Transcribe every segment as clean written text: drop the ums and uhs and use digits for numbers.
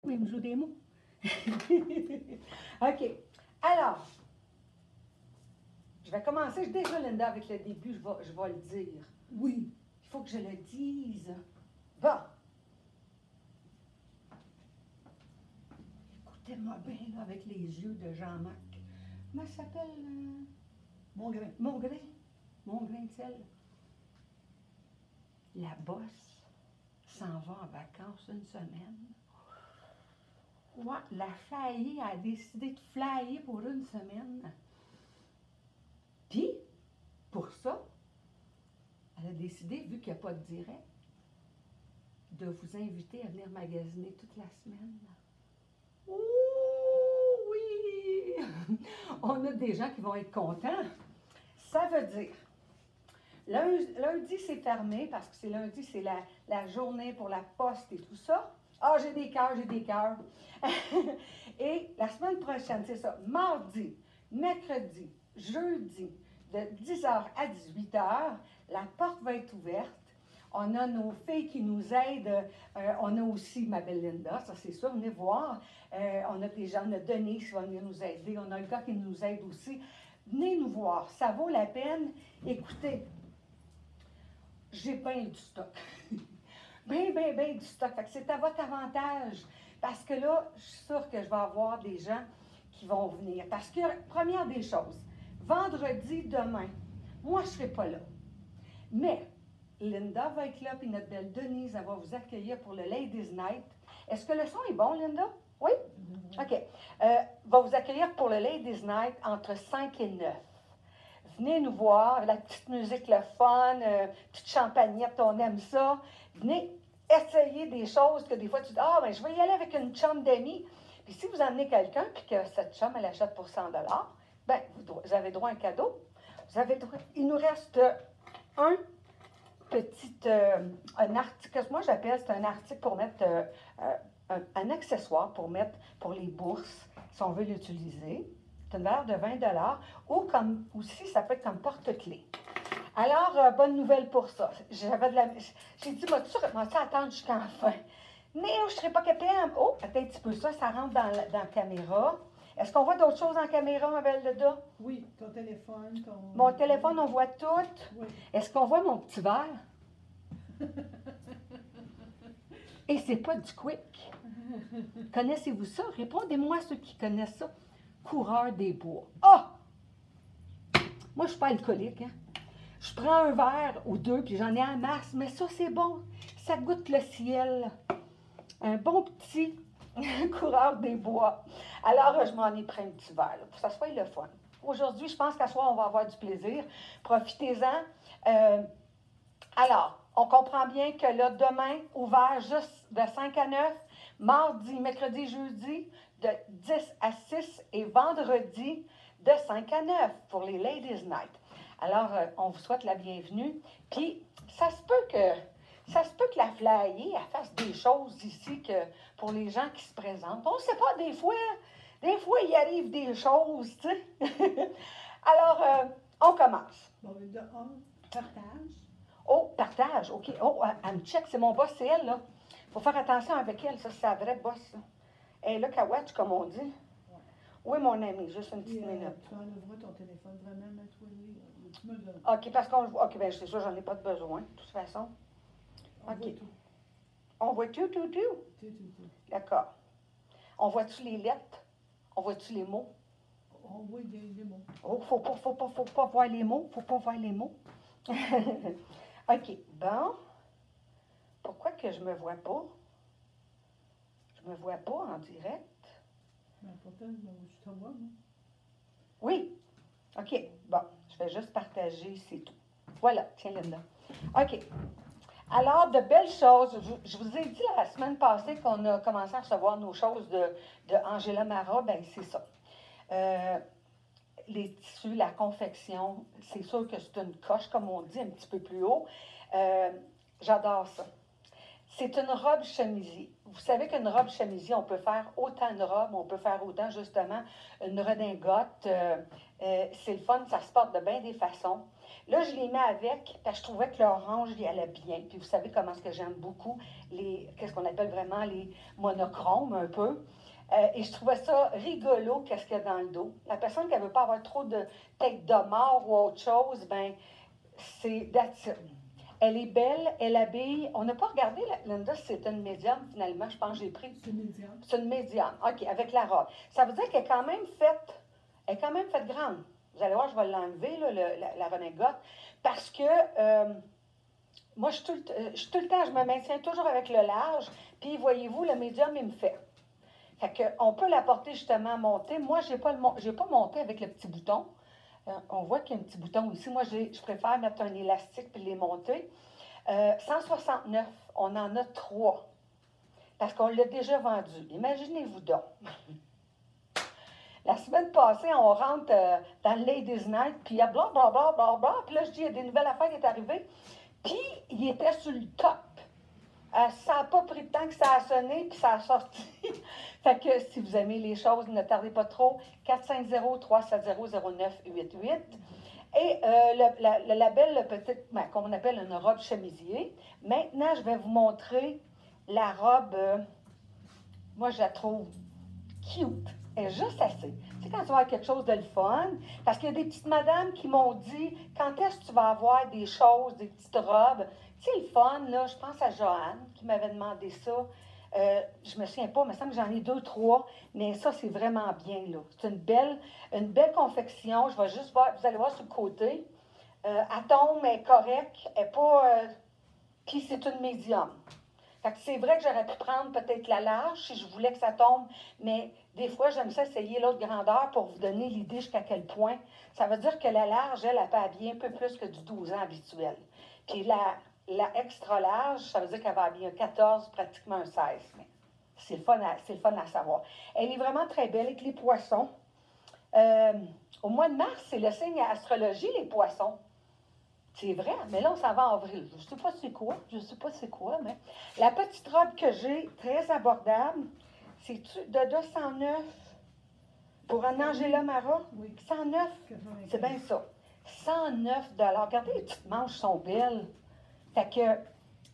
Oui, il me joue des mots. OK. Alors, je vais commencer. Déjà, Linda, avec le début, je vais le dire. Oui. Il faut que je le dise. Bon. Écoutez-moi bien, là, avec les yeux de Jean-Marc. Comment ça s'appelle? Mon grain. Mon grain. Mon grain de sel. La bosse s'en va en vacances une semaine. Ouais, la flyer a décidé de flyer pour une semaine. Puis, pour ça, elle a décidé, vu qu'il n'y a pas de direct, de vous inviter à venir magasiner toute la semaine. Oh oui! On a des gens qui vont être contents. Ça veut dire, lundi c'est fermé, parce que c'est lundi, c'est la journée pour la poste et tout ça. Ah, j'ai des cœurs, j'ai des cœurs. Et la semaine prochaine, c'est ça, mardi, mercredi, jeudi, de 10h à 18h, la porte va être ouverte. On a nos filles qui nous aident. On a aussi ma belle Linda, ça c'est sûr, venez voir. On a des gens, on a Denis qui va venir nous aider. On a le gars qui nous aide aussi. Venez nous voir, ça vaut la peine. Écoutez, j'ai bien du stock. Bien du stock. Fait que c'est à votre avantage. Parce que là, je suis sûre que je vais avoir des gens qui vont venir. Parce que, première des choses, vendredi, demain, moi, je ne serai pas là. Mais, Linda va être là, puis notre belle Denise, elle va vous accueillir pour le Ladies Night. Est-ce que le son est bon, Linda? Oui? OK. Va vous accueillir pour le Ladies Night entre 5 et 9. Venez nous voir, la petite musique, le fun, petite champagnette, on aime ça. Venez essayer des choses que des fois tu dis, ah, ben je vais y aller avec une chum d'amis. Puis si vous emmenez quelqu'un, puis que cette chum, elle achète pour 100 ben vous avez droit à un cadeau. Vous avez droit, il nous reste un petit un article, moi j'appelle, c'est un article pour mettre, un accessoire pour mettre pour les bourses, si on veut l'utiliser. C'est une valeur de 20 ou comme aussi, ça peut être comme porte-clés. Alors, bonne nouvelle pour ça. J'ai dit, m'as-tu attendre jusqu'à la fin? Mais je ne serais pas capable. Oh, attends un petit peu ça, ça rentre dans la caméra. Est-ce qu'on voit d'autres choses en caméra, ma belle Linda? Oui, ton téléphone, ton... Mon téléphone, on voit tout. Oui. Est-ce qu'on voit mon petit verre? Et c'est pas du quick. Connaissez-vous ça? Répondez-moi ceux qui connaissent ça. Coureur des bois. Ah! Moi, je ne suis pas alcoolique, hein? Je prends un verre ou deux, puis j'en ai en masse, mais ça, c'est bon. Ça goûte le ciel. Un bon petit coureur des bois. Alors, je m'en ai pris un petit verre, là, pour que ça soit le fun. Aujourd'hui, je pense qu'à soir, on va avoir du plaisir. Profitez-en. Alors, on comprend bien que là, demain, ouvert juste de 5 à 9, mardi, mercredi, jeudi, de 10 à 6 et vendredi, de 5 à 9 pour les Ladies Night. Alors, on vous souhaite la bienvenue. Puis, ça se peut que la flyer elle fasse des choses ici que pour les gens qui se présentent. On ne sait pas, des fois, il arrive des choses, tu sais. Alors, on commence. Bon, de un, partage. Oh, partage, OK. Oh, elle me check, c'est mon boss, c'est elle, là. Il faut faire attention avec elle, ça, c'est la vraie boss, là. Elle est là, Kawatch, comme on dit. Oui, mon ami, juste une petite minute. Tu enlèveras ton téléphone, vraiment, mets-toi tu me le... OK, parce qu'on... OK, bien, c'est sûr, j'en ai pas de besoin, de toute façon. OK. On voit tout. Tout. D'accord. On voit-tu les lettres? On voit-tu les mots? On voit des mots. Oh, faut pas voir les mots. Faut pas voir les mots. OK, bon. Pourquoi que je me vois pas? Je me vois pas en direct. Ben, pourtant, je te vois, moi. Oui. OK, bon. Je vais juste partager, c'est tout. Voilà, tiens, Linda. OK. Alors, de belles choses. Je vous ai dit la semaine passée qu'on a commencé à recevoir nos choses de Angela Mara. Bien, c'est ça. Les tissus, la confection, c'est sûr que c'est une coche, comme on dit, un petit peu plus haut. J'adore ça. C'est une robe chemisier. Vous savez qu'une robe chemisier, on peut faire autant de robes, on peut faire autant, justement, une redingote. C'est le fun, ça se porte de bien des façons. Là, je les mets avec, parce que je trouvais que l'orange y allait bien. Puis vous savez comment est-ce que j'aime beaucoup qu'est-ce qu'on appelle vraiment les monochromes, un peu. Et je trouvais ça rigolo, qu'est-ce qu'il y a dans le dos. La personne qui ne veut pas avoir trop de tête de mort ou autre chose, ben c'est that's it. Elle est belle, elle habille. On n'a pas regardé, Linda, si c'est une médium, finalement. Je pense que j'ai pris. C'est médium. C'est une médium. OK, avec la robe. Ça veut dire qu'elle est quand même faite, grande. Vous allez voir, je vais l'enlever, là, la redingote, parce que moi, je suis tout le temps, je me maintiens toujours avec le large, puis voyez-vous, le médium, il me fait. Fait qu'on peut la porter justement montée. Moi, je n'ai pas monté avec le petit bouton. On voit qu'il y a un petit bouton ici. Moi, je préfère mettre un élastique puis les monter. 169, on en a 3. Parce qu'on l'a déjà vendu. Imaginez-vous donc. La semaine passée, on rentre dans le Ladies Night, puis il y a blablabla. Puis là, je dis, il y a des nouvelles affaires qui sont arrivées. Puis, il était sur le top. Ça n'a pas pris de temps que ça a sonné, puis ça a sorti. Fait que si vous aimez les choses, ne tardez pas trop. 450-370-0988. Et le label, qu'on appelle une robe chemisier. Maintenant, je vais vous montrer la robe, moi, je la trouve cute. Elle est juste assez. Tu sais, quand tu vas avoir quelque chose de le fun, parce qu'il y a des petites madames qui m'ont dit, quand est-ce que tu vas avoir des choses, des petites robes? Tu sais, le fun, là, je pense à Joanne qui m'avait demandé ça. Je ne me souviens pas, il me semble que j'en ai 2, 3, mais ça, c'est vraiment bien, là. C'est une belle confection. Je vais juste voir, vous allez voir sur le côté. Elle tombe, elle est correcte, elle n'est pas... puis c'est une médium. Fait que c'est vrai que j'aurais pu prendre peut-être la large si je voulais que ça tombe, mais des fois, j'aime ça essayer l'autre grandeur pour vous donner l'idée jusqu'à quel point. Ça veut dire que la large, elle peut habiller un peu plus que du 12 ans habituel. Puis la extra large, ça veut dire qu'elle va habiller un 14, pratiquement un 16. Mais c'est le fun à savoir. Elle est vraiment très belle avec les poissons. Au mois de mars, c'est le signe à astrologie, les poissons. C'est vrai, mais là, on s'en va en avril. Je ne sais pas c'est quoi, mais la petite robe que j'ai, très abordable, c'est de 209 pour un Angela Mara? Oui. 109, c'est bien ça. 109 $. Regardez, les petites manches sont belles. Fait que,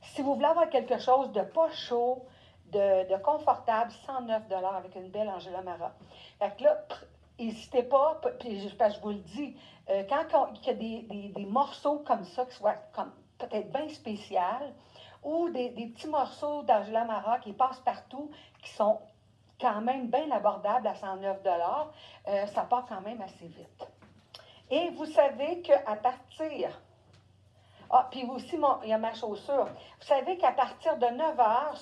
si vous voulez avoir quelque chose de pas chaud, de confortable, 109 $ avec une belle Angela Mara. Fait que là, n'hésitez pas, puis je vous le dis, quand il y a des morceaux comme ça, qui soient comme peut-être bien spécial, ou des petits morceaux d'Angela Mara qui passent partout, qui sont quand même bien abordables à 109 $, ça part quand même assez vite. Et vous savez qu'à partir... Ah, puis aussi, il y a ma chaussure. Vous savez qu'à partir de 9 h,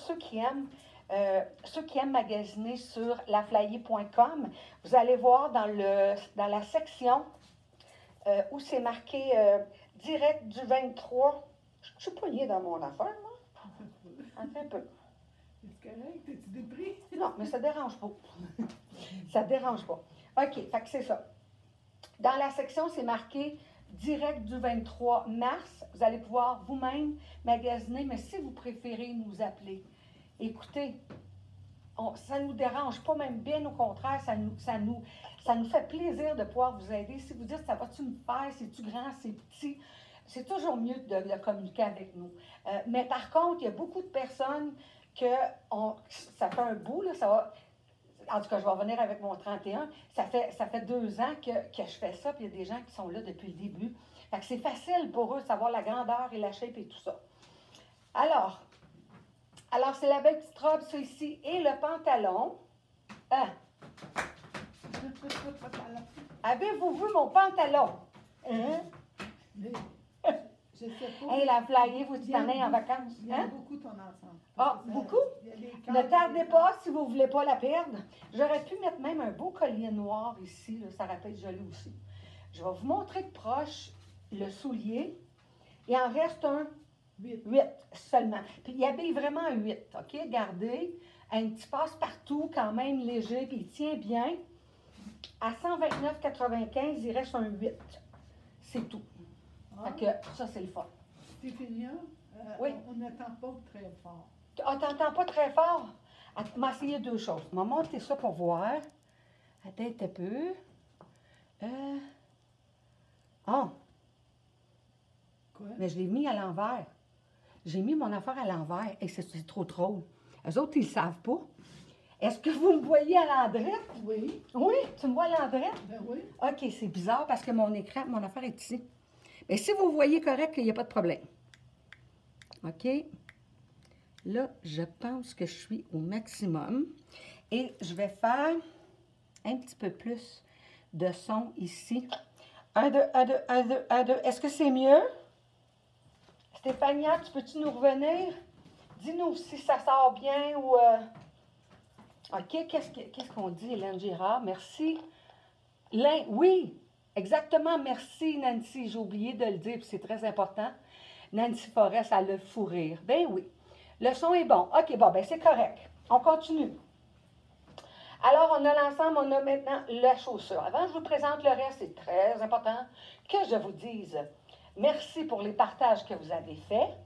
ceux qui aiment magasiner sur laflayer.com, vous allez voir dans la section où c'est marqué direct du 23. Je suis pognée dans mon affaire, moi. Un peu. C'est correct? T'es-tu dépris? Non, mais ça ne dérange pas. Ça ne dérange pas. OK, fait que c'est ça. Dans la section, c'est marqué direct du 23 mars. Vous allez pouvoir vous-même magasiner, mais si vous préférez nous appeler, écoutez, ça ne nous dérange pas, même bien au contraire, ça nous fait plaisir de pouvoir vous aider. Si vous dites, ça va-tu me faire, c'est-tu grand, c'est petit, c'est toujours mieux de communiquer avec nous. Mais par contre, il y a beaucoup de personnes ça fait un bout, là, ça va... En tout cas, je vais revenir avec mon 31. Ça fait 2 ans que je fais ça, puis il y a des gens qui sont là depuis le début. Fait que c'est facile pour eux de savoir la grandeur et la shape et tout ça. Alors c'est la belle petite robe, ça ici, et le pantalon. Avez-vous vu mon pantalon? Hein? Je sais pas. Hey, la flyer, vous t'en allez en vacances? Il y a beaucoup ton ensemble. Ah, beaucoup? Ne tardez pas si vous ne voulez pas la perdre. J'aurais pu mettre même un beau collier noir ici, là, ça aurait pu être joli aussi. Je vais vous montrer de proche le soulier. Il en reste un 8 seulement. Puis il habille vraiment un 8, OK? Regardez, un petit passe-partout quand même léger, puis il tient bien. À 129,95, il reste un 8. C'est tout. Fait que ça, c'est le fun. Stéphania, oui. On n'attend pas très fort. Ah, t'entends pas très fort? M'a essayé deux choses. Je vais monter ça pour voir. Attends un peu. Ah, Quoi? mais je l'ai mis à l'envers. J'ai mis mon affaire à l'envers et c'est trop drôle. Eux autres, ils ne savent pas. Est-ce que vous me voyez à l'endrette? Oui. Oui, tu me vois à l'endrette? Ben oui. OK, c'est bizarre parce que mon écran, mon affaire est ici. Mais si vous voyez correct, il n'y a pas de problème. OK. Là, je pense que je suis au maximum. Et je vais faire un petit peu plus de son ici. 1, 2, 1, 2, 1, 2, 1, 2. Est-ce que c'est mieux? Stéphania, tu peux-tu nous revenir? Dis-nous si ça sort bien ou... OK, qu'est-ce qu'on dit, Hélène Girard? Merci. Oui, exactement. Merci, Nancy. J'ai oublié de le dire, puis c'est très important. Nancy Forest, elle a le fou rire. Ben oui. Le son est bon. OK, bon, ben c'est correct. On continue. Alors, on a l'ensemble, on a maintenant la chaussure. Avant que je vous présente le reste, c'est très important que je vous dise merci pour les partages que vous avez faits.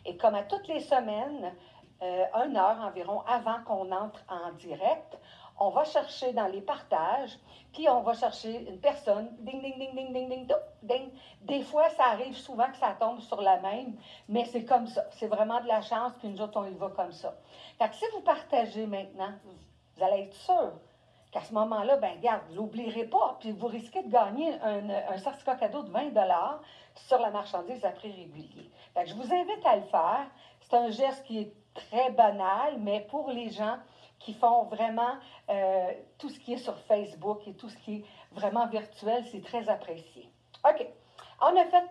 Et comme à toutes les semaines, 1 heure environ avant qu'on entre en direct, on va chercher dans les partages, puis on va chercher une personne, ding, ding, ding, ding, ding, ding, ding, ding. Des fois, ça arrive souvent que ça tombe sur la même, mais c'est comme ça. C'est vraiment de la chance, puis nous autres, on y va comme ça. Fait que si vous partagez maintenant, vous allez être sûr qu'à ce moment-là, ben regarde, vous l'oublierez pas, puis vous risquez de gagner un certificat cadeau de 20 $ sur la marchandise à prix régulier. Fait que je vous invite à le faire. C'est un geste qui est très banal, mais pour les gens qui font vraiment tout ce qui est sur Facebook et tout ce qui est vraiment virtuel, c'est très apprécié. OK. On a fait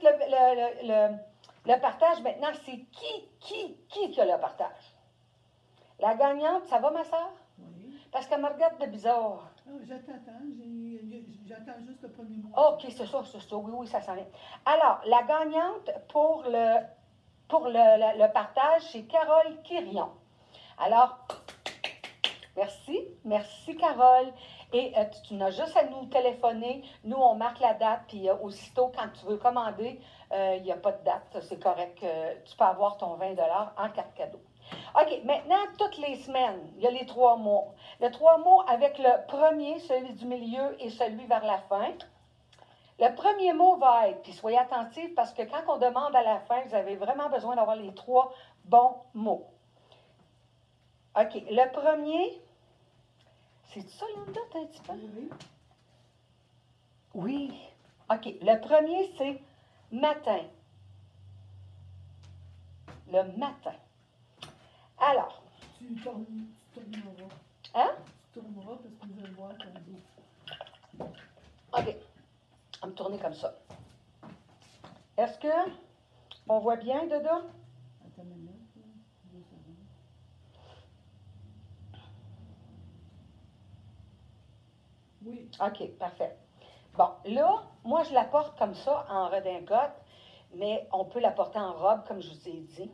le partage. Maintenant, c'est qui a le partage? La gagnante, ça va, ma soeur? Oui. Parce qu'elle me regarde de bizarre. Oh, j'attends juste le premier mot. OK, c'est ça. Oui, ça s'en vient. Alors, la gagnante pour le partage, c'est Carole Quirion. Alors, merci Carole. Et tu n'as juste à nous téléphoner. Nous, on marque la date, puis aussitôt, quand tu veux commander, il n'y a pas de date. C'est correct. Tu peux avoir ton 20 $ en carte cadeau. OK, maintenant, toutes les semaines, il y a les 3 mots. Les 3 mots avec le premier, celui du milieu et celui vers la fin. Le premier mot va être, puis soyez attentifs parce que quand on demande à la fin, vous avez vraiment besoin d'avoir les 3 bons mots. OK, le premier, c'est ça, Linda, un petit peu? Oui. Oui. OK, le premier, c'est matin. Le matin. Alors. Tu tourneras. Hein? Tu tourneras parce que je vais voir ton dos. OK. On va me tourner comme ça. Est-ce que on voit bien dedans? Attends une minute. 2 secondes. Oui. OK, parfait. Bon, là, moi, je la porte comme ça, en redingote, mais on peut la porter en robe, comme je vous ai dit.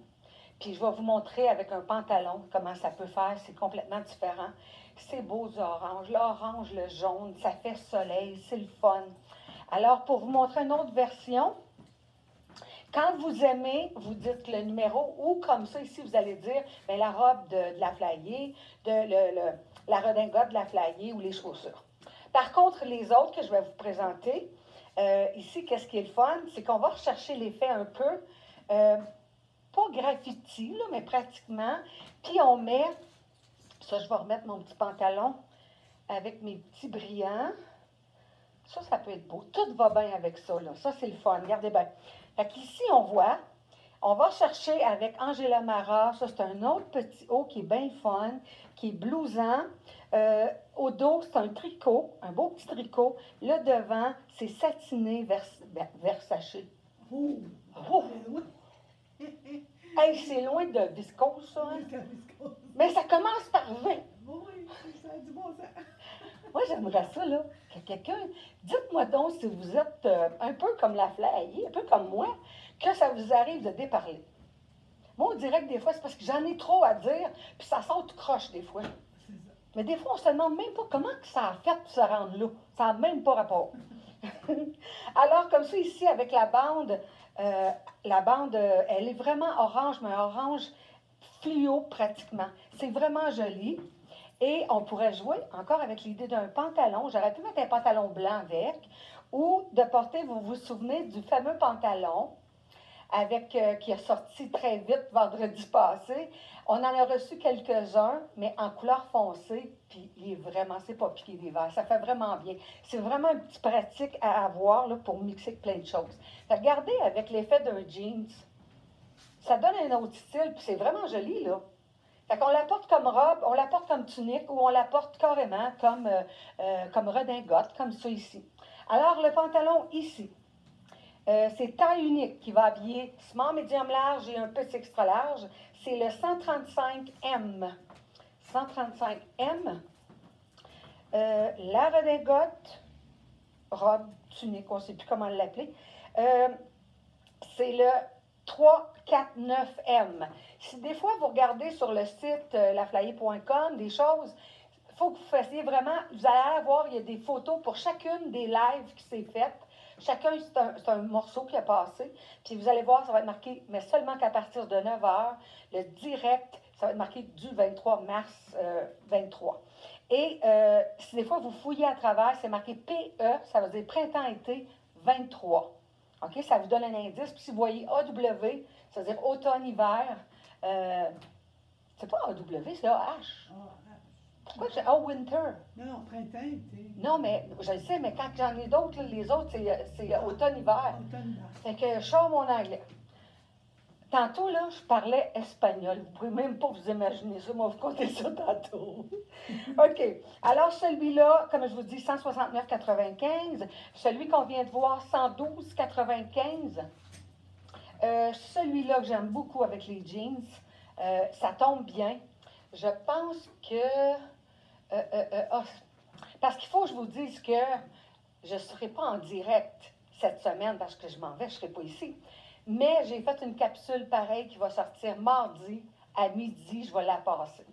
Puis je vais vous montrer avec un pantalon comment ça peut faire. C'est complètement différent. C'est beaux oranges. L'orange, le jaune, ça fait soleil, c'est le fun. Alors, pour vous montrer une autre version, quand vous aimez, vous dites le numéro, ou comme ça, ici, vous allez dire bien, la robe de la flyer, la redingote de la flyer ou les chaussures. Par contre, les autres que je vais vous présenter, ici, qu'est-ce qui est le fun? C'est qu'on va rechercher l'effet un peu, pas graffiti, là, mais pratiquement. Puis on met, ça, je vais remettre mon petit pantalon avec mes petits brillants. Ça peut être beau. Tout va bien avec ça, là. Ça, c'est le fun. Regardez bien. Fait qu'ici, on voit, on va chercher avec Angela Mara. Ça, c'est un autre petit haut qui est bien fun, qui est blousant. Au dos, c'est un tricot, un beau petit tricot. Là, devant, c'est satiné Versace. Oh! Oh! Oui. Hey, c'est loin de viscose, ça, hein? C'est viscose. Mais ça commence par 20. Oui, ça a du bon sens. Moi, j'aimerais ça, là, que quelqu'un... Dites-moi donc si vous êtes un peu comme la flyer, un peu comme moi, que ça vous arrive de déparler. Moi, on dirait que des fois, c'est parce que j'en ai trop à dire, puis ça sort tout croche des fois. C'est ça. Mais des fois, on se demande même pas comment que ça a fait pour se rendre là. Ça n'a même pas rapport. Alors, comme ça, ici, avec la bande, elle est vraiment orange, mais un orange fluo pratiquement. C'est vraiment joli. Et on pourrait jouer encore avec l'idée d'un pantalon. J'aurais pu mettre un pantalon blanc avec, ou de porter, vous vous souvenez du fameux pantalon qui est sorti très vite vendredi passé. On en a reçu quelques-uns, mais en couleur foncée, puis il est vraiment, c'est pas piqué d'hiver. Ça fait vraiment bien. C'est vraiment un petit pratique à avoir là, pour mixer plein de choses. Regardez avec l'effet d'un jeans. Ça donne un autre style, puis c'est vraiment joli, là. Fait qu'on la porte comme robe, on la porte comme tunique, ou on la porte carrément comme redingote, comme ça ici. Alors, le pantalon ici, c'est taille unique qui va habiller small, medium large et un petit extra large. C'est le 135M. 135M. La redingote, robe, tunique, on ne sait plus comment l'appeler. C'est le 349M. Si des fois vous regardez sur le site laflayer.com des choses, il faut que vous fassiez vraiment, vous allez voir, il y a des photos pour chacune des lives qui s'est faites. Chacun, c'est un morceau qui a passé. Puis vous allez voir, ça va être marqué, mais seulement qu'à partir de 9 h, le direct, ça va être marqué du 23 mars 23. Et si des fois vous fouillez à travers, c'est marqué PE, ça veut dire printemps-été 23. OK? Ça vous donne un indice. Puis si vous voyez AW, ça veut dire automne-hiver. C'est pas AW, c'est AH. Pourquoi j'ai winter? Non, printemps, été. Non, mais je le sais, mais quand j'en ai d'autres, les autres, c'est automne-hiver. Automne-hiver. Fait que je sors mon anglais. Tantôt, là, je parlais espagnol. Vous ne pouvez même pas vous imaginer ça. Moi, vous comptez ça tantôt. OK. Alors, celui-là, comme je vous dis, 169,95. Celui qu'on vient de voir, 112,95. Celui-là que j'aime beaucoup avec les jeans, ça tombe bien. Je pense que... parce qu'il faut que je vous dise que je ne serai pas en direct cette semaine parce que je m'en vais, je ne serai pas ici. Mais j'ai fait une capsule pareille qui va sortir mardi à midi, je vais la passer.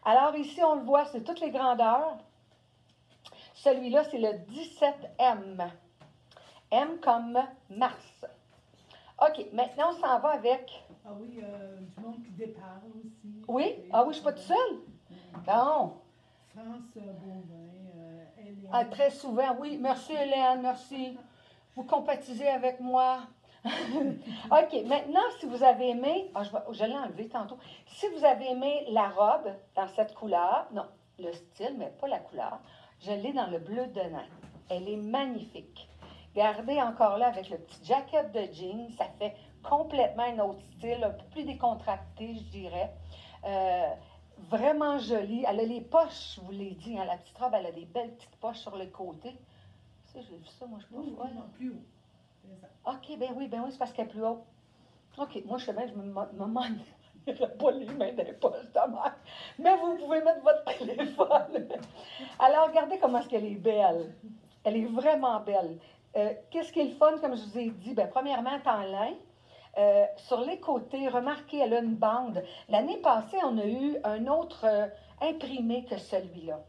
Alors ici, on le voit, c'est toutes les grandeurs. Celui-là, c'est le 17M. M comme Mars. OK, maintenant, on s'en va avec... Ah oui, du monde qui déparle aussi. Oui? Ah oui, je ne suis pas toute seule? Non. France Beauvin, Hélène. Ah, très souvent, oui. Merci, Hélène, merci. Vous compatissez avec moi. OK, maintenant, si vous avez aimé... Ah, je l'ai enlevé tantôt. Si vous avez aimé la robe dans cette couleur, non, le style, mais pas la couleur, je l'ai dans le bleu de nain. Elle est magnifique. Regardez encore là avec le petit jacket de jean, ça fait complètement un autre style, un peu plus décontracté, je dirais. Vraiment joli. Elle a les poches, je vous l'ai dit, hein, la petite robe, elle a des belles petites poches sur le côté. Tu sais, j'ai vu ça, moi, je ne sais pas. Non, plus haut. OK, ben oui, c'est parce qu'elle est plus haute. OK, moi, je sais bien, je me m'en pas les mains dans les poches de mère. Mais vous pouvez mettre votre téléphone. Alors, regardez comment est-ce qu'elle est belle. Elle est vraiment belle. Qu'est-ce qui est le fun, comme je vous ai dit? Bien, premièrement, elle est en lin. Sur les côtés, remarquez, elle a une bande. L'année passée, on a eu un autre imprimé que celui-là.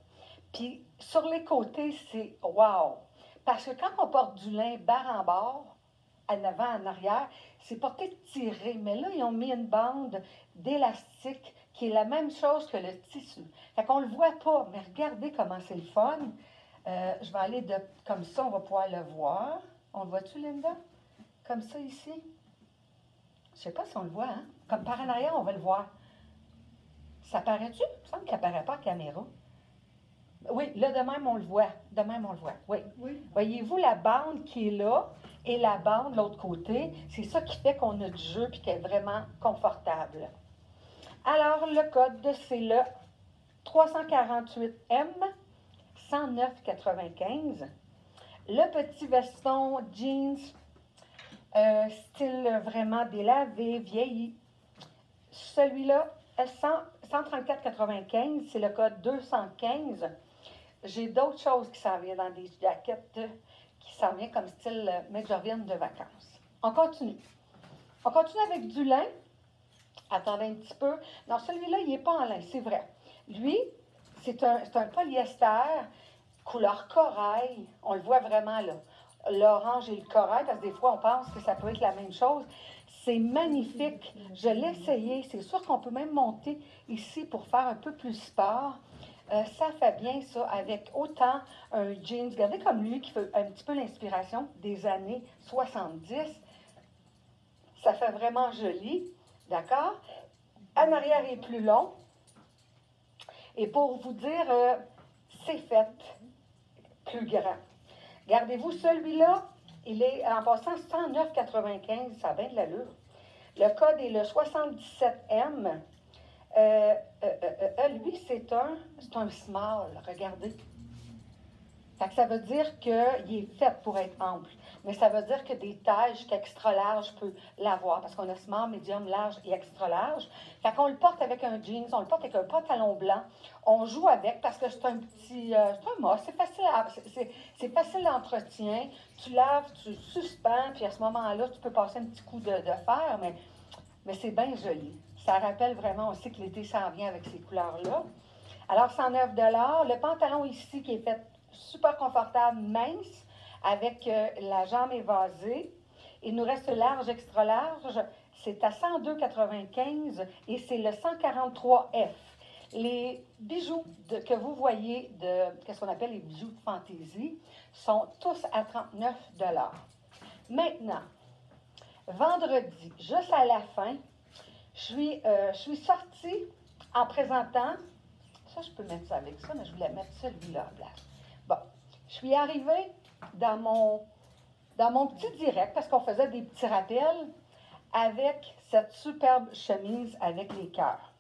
Puis, sur les côtés, c'est wow! Parce que quand on porte du lin barre en bord, en avant, en arrière, c'est porté tiré. Mais là, ils ont mis une bande d'élastique qui est la même chose que le tissu. Fait qu'on ne le voit pas, mais regardez comment c'est le fun. Je vais aller comme ça, on va pouvoir le voir. On le voit-tu, Linda? Comme ça, ici? Je ne sais pas si on le voit, hein? Comme par en arrière, on va le voir. Ça paraît-tu? Il me semble qu'il n'apparaît pas à la caméra. Oui, là, de même, on le voit. De même, on le voit. Oui. Voyez-vous la bande qui est là et la bande de l'autre côté? C'est ça qui fait qu'on a du jeu et qu'elle est vraiment confortable. Alors, le code, c'est le 348M 109,95. Le petit veston jeans, style vraiment délavé, vieilli. Celui-là, 134,95, c'est le code 215. J'ai d'autres choses qui s'en viennent dans des jaquettes qui s'en viennent comme style, mais que je revienne de vacances. On continue. On continue avec du lin. Attendez un petit peu. Non, celui-là, il n'est pas en lin, c'est vrai. Lui, c'est un polyester couleur corail. On le voit vraiment là. L'orange et le corail, parce que des fois, on pense que ça peut être la même chose. C'est magnifique. Je l'ai essayé. C'est sûr qu'on peut même monter ici pour faire un peu plus sport. Ça fait bien ça avec autant un jeans. Regardez comme lui qui fait un petit peu l'inspiration des années 70. Ça fait vraiment joli. D'accord? En arrière est plus long. Et pour vous dire, c'est fait plus grand. Gardez-vous celui-là. Il est en passant 109,95, ça a bien de l'allure. Le code est le 77M. Lui, c'est un small, regardez. Fait que ça veut dire qu'il est fait pour être ample. Mais ça veut dire que des tailles jusqu'à large peut l'avoir. Parce qu'on a small, médium, large et extra large. Fait qu'on le porte avec un jeans, on le porte avec un pantalon blanc. On joue avec parce que c'est un petit... c'est un must, c'est facile d'entretien. Tu laves, tu suspends, puis à ce moment-là, tu peux passer un petit coup de fer, mais c'est bien joli. Ça rappelle vraiment aussi que l'été s'en vient avec ces couleurs-là. Alors, 109 $. Le pantalon ici qui est fait super confortable, mince, avec la jambe évasée. Il nous reste le large, extra large. C'est à 102,95 et c'est le 143F. Les bijoux que vous voyez, qu'est-ce qu'on appelle les bijoux de fantaisie, sont tous à 39 $. Maintenant, vendredi, juste à la fin, je suis sortie en présentant, ça je peux mettre ça avec ça, mais je voulais mettre celui-là à place. Bon, je suis arrivée dans mon petit direct, parce qu'on faisait des petits rappels, avec cette superbe chemise avec les cœurs.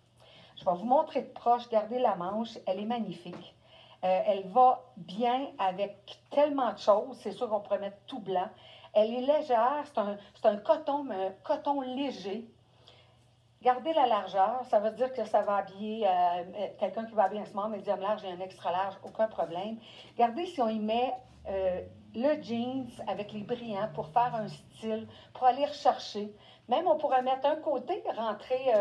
Je vais vous montrer de proche, regardez la manche, elle est magnifique. Elle va bien avec tellement de choses, c'est sûr qu'on pourrait mettre tout blanc. Elle est légère, c'est un coton, mais un coton léger. Gardez la largeur, ça veut dire que ça va habiller quelqu'un qui va habiller un small, médium large et un extra large, aucun problème. Regardez si on y met le jeans avec les brillants pour faire un style, pour aller rechercher. Même on pourrait mettre un côté, rentrer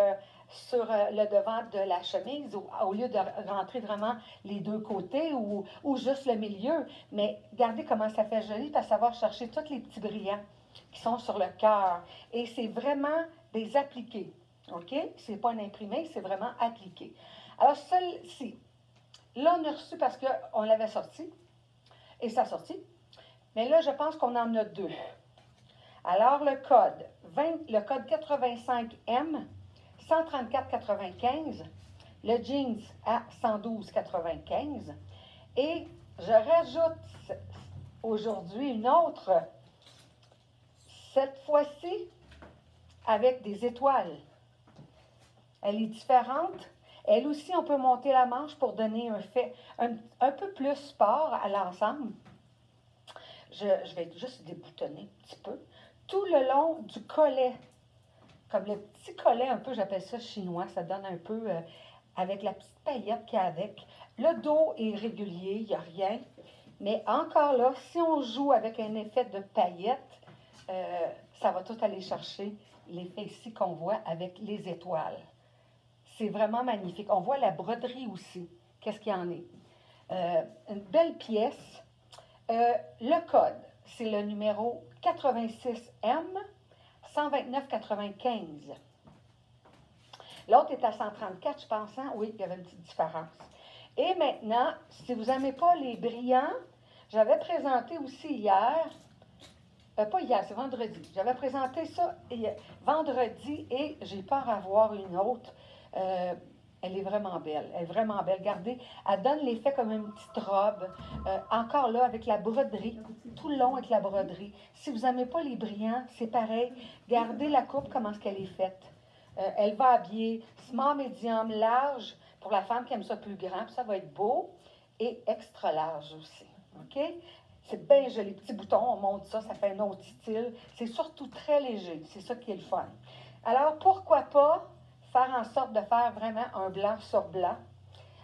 sur le devant de la chemise au lieu de rentrer vraiment les deux côtés ou juste le milieu. Mais regardez comment ça fait joli parce que ça va chercher tous les petits brillants qui sont sur le cœur. Et c'est vraiment des appliqués. OK? C'est pas un imprimé, c'est vraiment appliqué. Alors, celle-ci, là, on a reçu parce qu'on l'avait sorti, et ça a sorti. Mais là, je pense qu'on en a deux. Alors, le code 85M, 134,95, le jeans à 112,95, et je rajoute aujourd'hui une autre, cette fois-ci, avec des étoiles. Elle est différente. Elle aussi, on peut monter la manche pour donner un peu plus sport à l'ensemble. Je vais juste déboutonner un petit peu. Tout le long du collet, comme le petit collet un peu, j'appelle ça chinois, ça donne un peu avec la petite paillette qu'il y a avec. Le dos est régulier, il n'y a rien. Mais encore là, si on joue avec un effet de paillette, ça va tout aller chercher l'effet ici qu'on voit avec les étoiles. C'est vraiment magnifique. On voit la broderie aussi. Qu'est-ce qu'il y en est? Une belle pièce. Le code, c'est le numéro 86M, 129,95. L'autre est à 134, je pense. Hein? Oui, il y avait une petite différence. Et maintenant, si vous n'aimez pas les brillants, j'avais présenté aussi hier, pas hier, c'est vendredi. J'avais présenté ça vendredi et j'ai peur à voir une autre. Elle est vraiment belle. Elle est vraiment belle. Regardez, elle donne l'effet comme une petite robe. Encore là, avec la broderie. Tout le long avec la broderie. Si vous n'aimez pas les brillants, c'est pareil. Gardez la coupe, comment est-ce qu'elle est faite. Elle va habiller small, medium, large, pour la femme qui aime ça plus grand. Puis ça va être beau. Et extra large aussi. OK? C'est bien joli. Petits boutons, on monte ça, ça fait un autre style. C'est surtout très léger. C'est ça qui est le fun. Alors, pourquoi pas faire en sorte de faire vraiment un blanc sur blanc.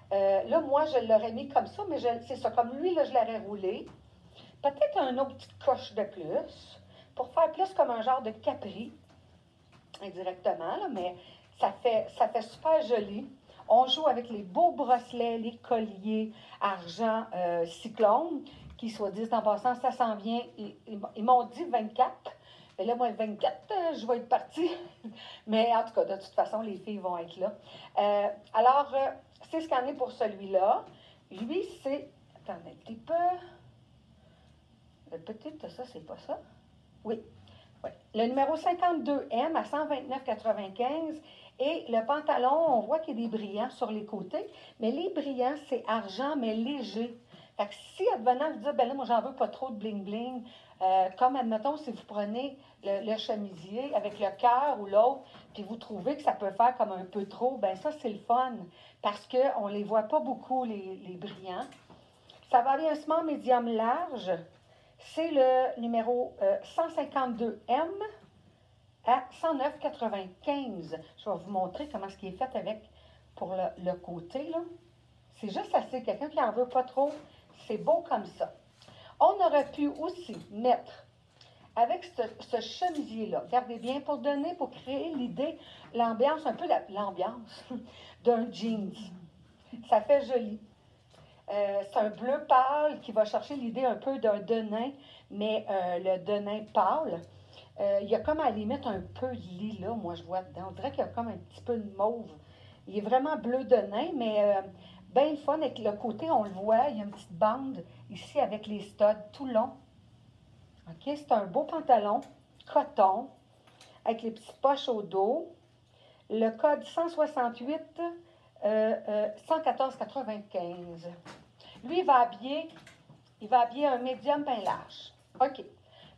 Là, moi, je l'aurais mis comme ça, mais c'est ça. Comme lui, là, je l'aurais roulé. Peut-être un autre petite coche de plus, pour faire plus comme un genre de capri, indirectement, là, mais ça fait super joli. On joue avec les beaux bracelets, les colliers, argent, cyclone, qui, soit dit en passant, ça s'en vient. Ils m'ont dit 24. Mais là, moi, le 24, je vais être partie. Mais en tout cas, de toute façon, les filles vont être là. Alors, c'est ce qu'il y en est pour celui-là. Lui, c'est... Attendez un petit peu. Peut-être ça, c'est pas ça. Oui. Oui. Le numéro 52M à 129,95. Et le pantalon, on voit qu'il y a des brillants sur les côtés. Mais les brillants, c'est argent, mais léger. Fait que si, advenant, vous dites, ben là, moi, j'en veux pas trop de bling-bling, comme, admettons, si vous prenez le chemisier avec le cœur ou l'autre, puis vous trouvez que ça peut faire comme un peu trop, ben ça, c'est le fun, parce qu'on ne les voit pas beaucoup, les brillants. Ça va aller un small médium large. C'est le numéro 152M à 109,95. Je vais vous montrer comment ce qui est fait avec, pour le côté, là. C'est juste assez. Quelqu'un qui n'en veut pas trop, c'est beau comme ça. On aurait pu aussi mettre, avec ce chemisier-là, regardez bien, pour créer l'idée, l'ambiance, un peu l'ambiance d'un jeans. Ça fait joli. C'est un bleu pâle qui va chercher l'idée un peu d'un denain, mais le denain pâle, il y a comme à la limite un peu de lilas, moi je vois dedans. On dirait qu'il y a comme un petit peu de mauve. Il est vraiment bleu denain, mais bien le fun. Avec le côté, on le voit, il y a une petite bande ici avec les studs tout long. OK, c'est un beau pantalon, coton, avec les petites poches au dos. Le code 168, 114,95. Lui, il va habiller un médium bien large. OK.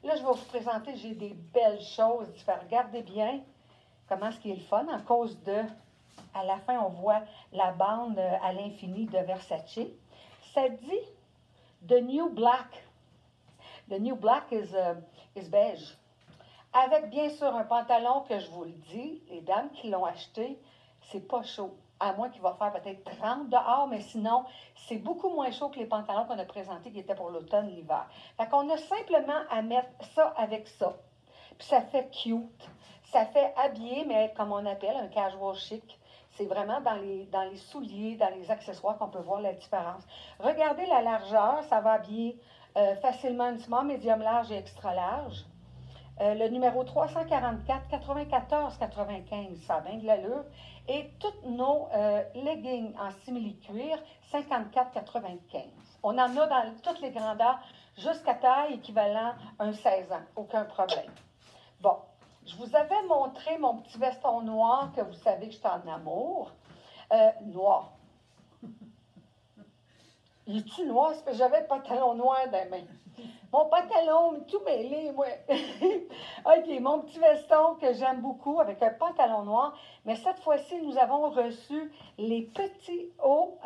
Là, je vais vous présenter, j'ai des belles choses. Regardez bien comment ce qui est le fun, en cause de, à la fin, on voit la bande à l'infini de Versace. Ça dit The New Black. The New Black is beige. Avec, bien sûr, un pantalon que je vous le dis, les dames qui l'ont acheté, c'est pas chaud. À moins qu'il va faire peut-être 30 dehors, mais sinon, c'est beaucoup moins chaud que les pantalons qu'on a présentés qui étaient pour l'automne, l'hiver. Fait qu'on a simplement à mettre ça avec ça. Puis ça fait cute. Ça fait habillé, mais comme on appelle un casual chic. C'est vraiment dans les souliers, dans les accessoires qu'on peut voir la différence. Regardez la largeur, ça va habiller facilement une small, médium large et extra large. Le numéro 344, 94,95, ça a bien de l'allure. Et tous nos leggings en simili-cuir, 54,95. On en a dans toutes les grandeurs, jusqu'à taille équivalent un 16 ans. Aucun problème. Bon, je vous avais montré mon petit veston noir, que vous savez que je suis en amour. Noir. Il est-tu noir? C'est parce que j'avais le pantalon noir dans les mains. Mon pantalon, tout mêlé, moi. OK, mon petit veston que j'aime beaucoup avec un pantalon noir. Mais cette fois-ci, nous avons reçu les petits hauts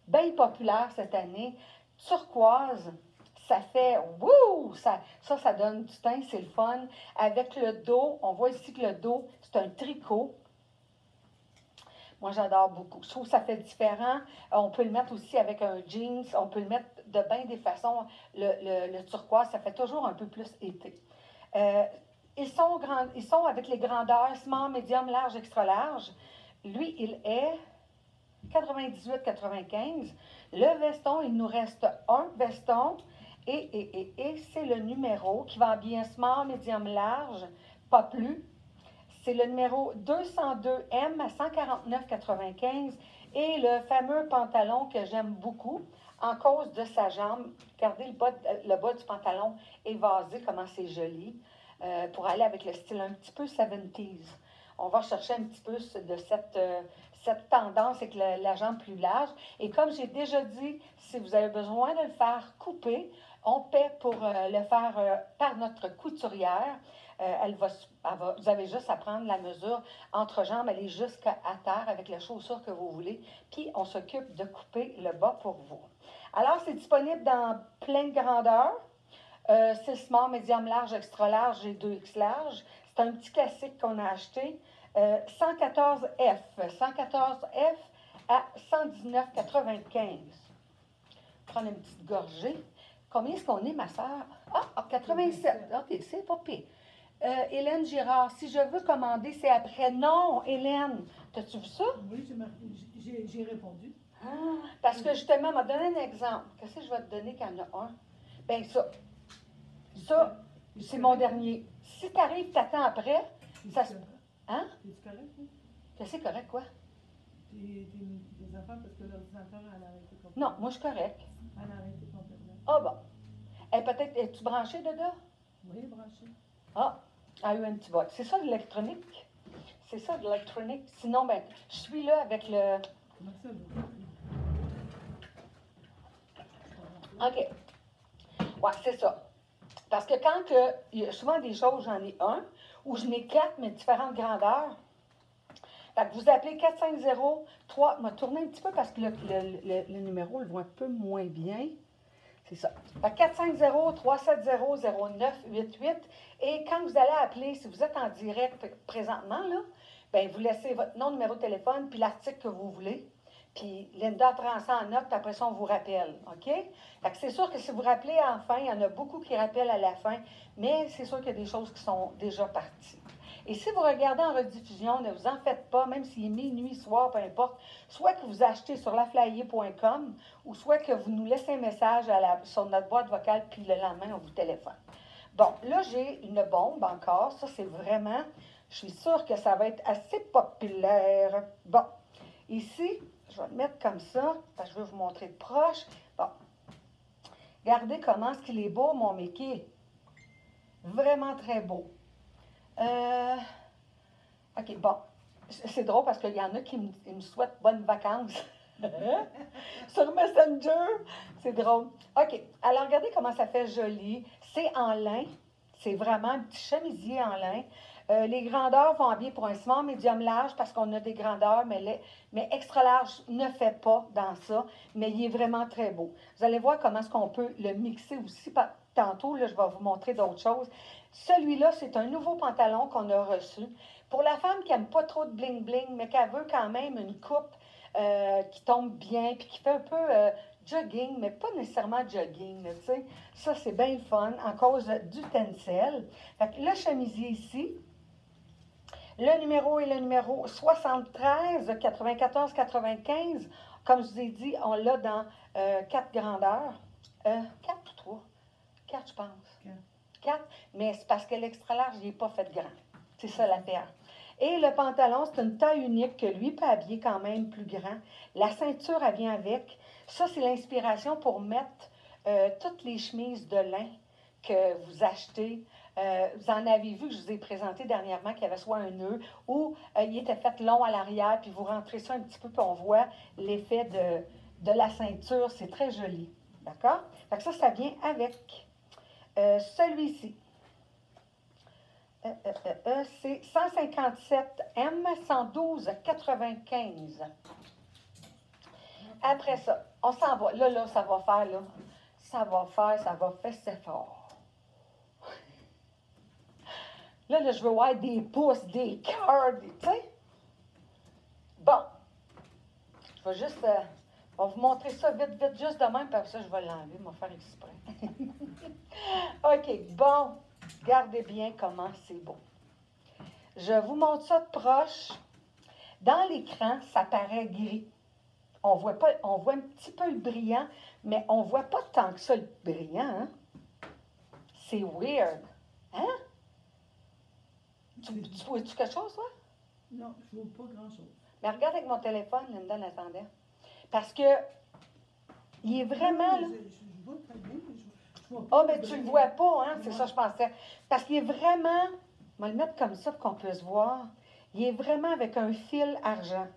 bien populaires cette année. Turquoise. Ça fait wouh! Ça donne du teint, c'est le fun. Avec le dos, on voit ici que le dos, c'est un tricot. Moi, j'adore beaucoup. Je trouve que ça fait différent. On peut le mettre aussi avec un jeans. On peut le mettre de bien des façons. Le turquoise, ça fait toujours un peu plus été. Ils sont avec les grandeurs small, medium, large, extra large. Lui, il est 98,95. Le veston, il nous reste un veston. Et c'est le numéro qui va habiller un small, medium, large, pas plus. C'est le numéro 202M à 149,95 et le fameux pantalon que j'aime beaucoup en cause de sa jambe. Regardez le bas du pantalon évasé, comment c'est joli, pour aller avec le style un petit peu 70s. On va chercher un petit peu de cette tendance avec la jambe plus large. Et comme j'ai déjà dit, si vous avez besoin de le faire couper, on paie pour le faire par notre couturière. Vous avez juste à prendre la mesure entre jambes, aller jusqu'à terre avec la chaussure que vous voulez, puis on s'occupe de couper le bas pour vous. Alors, c'est disponible dans plein de grandeurs. C'est small, médium, large, extra large et 2X large. C'est un petit classique qu'on a acheté. 114F. 114F à 119,95. Prendre une petite gorgée. Combien est-ce qu'on est, ma soeur? Ah, 87. OK, c'est pas pire. Hélène Girard, si je veux commander, c'est après. Non, Hélène, t'as-tu vu ça? Oui, j'ai répondu. Ah, parce que justement, elle m'a donné un exemple. Qu'est-ce que je vais te donner quand il y en a un? Bien, ça. Ça, C'est mon dernier. Si tu arrives, t'attends après, ça se... Hein? T'es-tu correct, hein? Que c'est correct, quoi? Tes enfants, parce que l'ordinateur, elle a arrêté complètement. Non, moi, je suis correct. Elle a arrêté complètement. Ah bon. Peut-être, es-tu branché dedans? Oui, branché. Ah, elle a eu un petit bug. C'est ça de l'électronique? C'est ça de l'électronique? Sinon, ben, je suis là avec le... Comment ça, vous? OK. Ouais, c'est ça. Parce que quand il y a souvent des choses, j'en ai un, ou je n'ai 4, mais différentes grandeurs. Fait que vous appelez 450-3. Je vais tourner un petit peu parce que le numéro, le voit un peu moins bien. C'est ça. Fait que 450-370-0988. Et quand vous allez appeler, si vous êtes en direct présentement, là, bien, vous laissez votre nom, numéro de téléphone, puis l'article que vous voulez. Puis Linda prend ça en note, puis après ça, on vous rappelle. OK? Fait que c'est sûr que si vous rappelez en fin, il y en a beaucoup qui rappellent à la fin, mais c'est sûr qu'il y a des choses qui sont déjà parties. Et si vous regardez en rediffusion, ne vous en faites pas, même s'il est minuit, soir, peu importe, soit que vous achetez sur laflyer.com ou soit que vous nous laissez un message sur notre boîte vocale, puis le lendemain, on vous téléphone. Bon, là, j'ai une bombe encore. Ça, c'est vraiment, je suis sûre que ça va être assez populaire. Bon, ici, je vais le mettre comme ça, parce que je vais vous montrer de proche. Bon, regardez comment est-ce qu'il est beau, mon Mickey. Vraiment très beau. OK, bon. C'est drôle parce qu'il y en a qui me souhaitent bonnes vacances sur Messenger. C'est drôle. OK, alors regardez comment ça fait joli. C'est en lin. C'est vraiment un petit chemisier en lin. Les grandeurs vont bien pour un small, médium, large parce qu'on a des grandeurs, mais extra large ne fait pas dans ça, mais il est vraiment très beau. Vous allez voir comment est-ce qu'on peut le mixer aussi. Tantôt, là, je vais vous montrer d'autres choses. Celui-là, c'est un nouveau pantalon qu'on a reçu. Pour la femme qui n'aime pas trop de bling-bling, mais qui veut quand même une coupe qui tombe bien, puis qui fait un peu jogging, mais pas nécessairement jogging, tu sais. Ça, c'est bien fun, en cause du tencel. Fait que le chemisier ici, le numéro est le numéro 73, 94, 95. Comme je vous ai dit, on l'a dans 4 grandeurs. 4 ou 3? 4, je pense. 4, mais c'est parce que l'extra large, il n'est pas fait grand. C'est ça l'affaire. Et le pantalon, c'est une taille unique que lui peut habiller quand même plus grand. La ceinture, elle vient avec. Ça, c'est l'inspiration pour mettre toutes les chemises de lin que vous achetez. Vous en avez vu que je vous ai présenté dernièrement qu'il y avait soit un nœud ou il était fait long à l'arrière, puis vous rentrez ça un petit peu, puis on voit l'effet de la ceinture. C'est très joli. D'accord? Fait que ça vient avec. Celui-ci, c'est 157M 112,95. Après ça, on s'en va. Là, ça va faire, là. Ça va fesser fort. Là, je veux voir des pouces, des cœurs, tu sais. Bon. Je vais juste... on va vous montrer ça vite, juste de même, puis après ça, je vais l'enlever, je vais faire exprès. OK, bon, regardez bien comment c'est beau. Je vous montre ça de proche. Dans l'écran, ça paraît gris. On voit un petit peu le brillant, mais on ne voit pas tant que ça le brillant. Hein? C'est weird. Hein? Tu vois-tu quelque chose, toi? Non, je ne vois pas grand-chose. Mais regarde avec mon téléphone, Linda l'attendait. Parce que il est vraiment... Je vois très bien, mais je vois Ah, pas. mais tu ne le vois pas, hein? C'est ça, je pensais. Parce qu'il est vraiment... On va le mettre comme ça pour qu'on puisse voir. Il est vraiment avec un fil argent.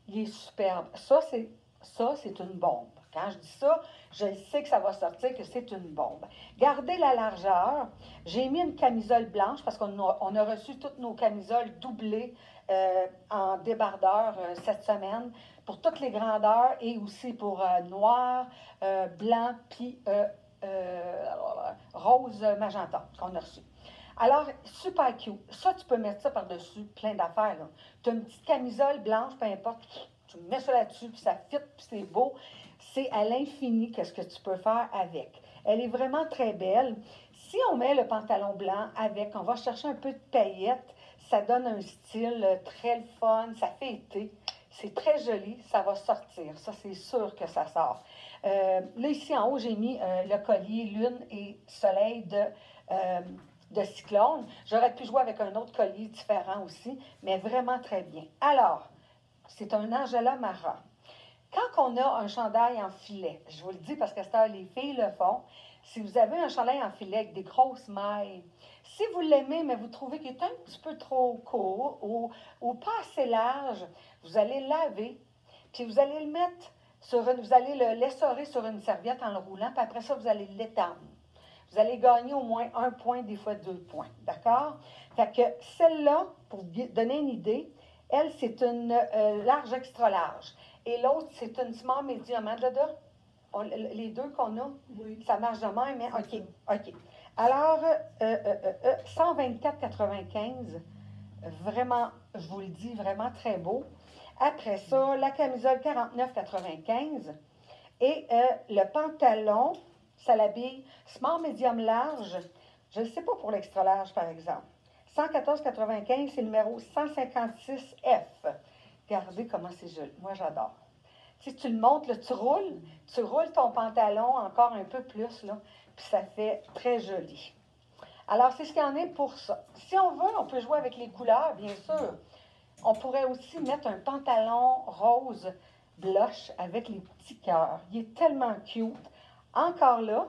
Il est superbe. Ça, c'est une bombe. Quand je dis ça, je sais que ça va sortir, que c'est une bombe. Gardez la largeur. J'ai mis une camisole blanche parce qu'on a reçu toutes nos camisoles doublées en débardeur cette semaine pour toutes les grandeurs et aussi pour noir, blanc, puis rose magenta qu'on a reçu. Alors, super cute. Ça, tu peux mettre ça par-dessus plein d'affaires. Tu as une petite camisole blanche, peu importe, tu mets ça là-dessus, puis ça fit, puis c'est beau. C'est à l'infini qu'est-ce que tu peux faire avec. Elle est vraiment très belle. Si on met le pantalon blanc avec, on va chercher un peu de paillettes, ça donne un style très fun, ça fait été. C'est très joli, ça va sortir. Ça, c'est sûr que ça sort. Là, ici en haut, j'ai mis le collier Lune et Soleil de Cyclone. J'aurais pu jouer avec un autre collier différent aussi, mais vraiment très bien. Alors, c'est un Angela Mara. Quand on a un chandail en filet, je vous le dis parce que ça, les filles le font, si vous avez un chandail en filet avec des grosses mailles, si vous l'aimez, mais vous trouvez qu'il est un petit peu trop court ou pas assez large, vous allez le laver, puis vous allez le mettre vous allez l'essorer sur une serviette en le roulant, puis après ça, vous allez l'étendre. Vous allez gagner au moins 1 point, des fois 2 points. D'accord? Fait que celle-là, pour vous donner une idée, elle, c'est une large extra large. Et l'autre, c'est une small medium. Hein, Dada? Les deux qu'on a, Oui. ça marche de même, hein? C'est OK. OK. Alors, 124,95, vraiment, je vous le dis, vraiment très beau. Après ça, la camisole 49,95 et le pantalon, ça l'habille small, medium, large. Je ne sais pas pour l'extra large, par exemple. 114,95, c'est le numéro 156F. Regardez comment c'est joli. Moi, j'adore. Si tu le montes, là, tu roules ton pantalon encore un peu plus, là, puis ça fait très joli. Alors, c'est ce qu'il y en est pour ça. Si on veut, on peut jouer avec les couleurs, bien sûr. On pourrait aussi mettre un pantalon rose blush avec les petits cœurs. Il est tellement cute. Encore là,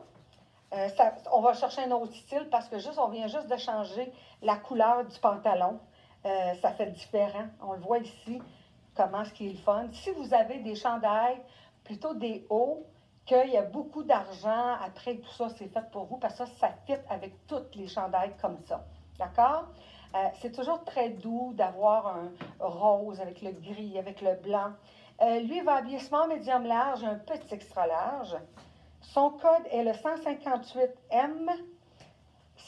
on va chercher un autre style parce que on vient juste de changer la couleur du pantalon. Ça fait différent. On le voit ici, comment ce qui est le fun. Si vous avez des chandails, plutôt des hauts, qu'il y a beaucoup d'argent, après tout ça, c'est fait pour vous parce que ça fit avec toutes les chandails comme ça. D'accord? C'est toujours très doux d'avoir un rose avec le gris, avec le blanc. Lui va habiller small, médium, large, un petit extra large. Son code est le 158M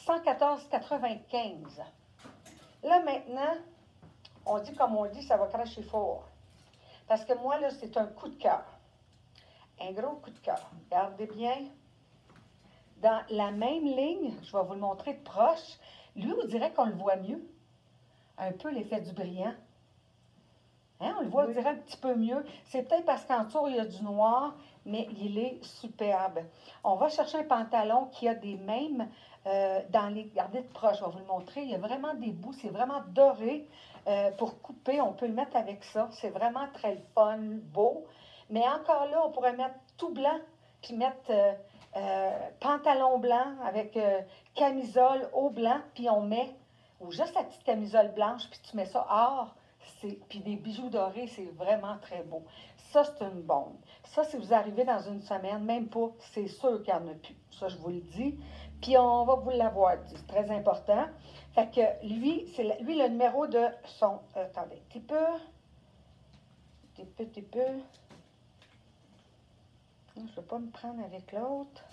114,95. Là, maintenant, on dit comme on dit, ça va cracher fort. Parce que moi, là, c'est un coup de cœur. Un gros coup de cœur. Regardez bien. Dans la même ligne, je vais vous le montrer de proche. Lui, on dirait qu'on le voit mieux. Un peu l'effet du brillant. Hein, on le voit, on dirait un petit peu mieux. C'est peut-être parce qu'en dessous, il y a du noir, mais il est superbe. On va chercher un pantalon qui a des mêmes dans les... Regardez de proche, je vais vous le montrer. Il y a vraiment des bouts, c'est vraiment doré. Pour couper, on peut le mettre avec ça. C'est vraiment très fun, beau. Mais encore là, on pourrait mettre tout blanc, puis mettre pantalon blanc avec camisole au blanc, puis on met, ou juste la petite camisole blanche, puis tu mets ça or, puis des bijoux dorés, c'est vraiment très beau. Ça, c'est une bombe. Ça, si vous arrivez dans une semaine, même pas, c'est sûr qu'il n'y en a plus. Ça, je vous le dis. Puis on va vous l'avoir dit. C'est très important. Fait que lui, c'est le numéro de son... attendez, petit peu. Je ne vais pas me prendre avec l'autre.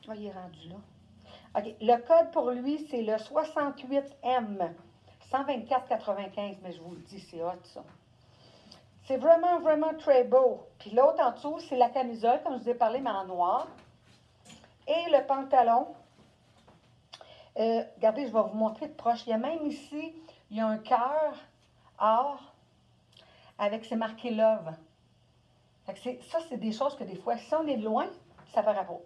Ah, il est rendu là. OK. Le code pour lui, c'est le 68M 124,95. Mais je vous le dis, c'est hot, ça. C'est vraiment, vraiment très beau. Puis l'autre en dessous, c'est la camisole, comme je vous ai parlé, mais en noir. Et le pantalon. Regardez, je vais vous montrer de proche. Il y a même ici, il y a un cœur or avec c'est marqué Love. Fait que ça, c'est des choses que des fois, si on est de loin, ça paraît pas.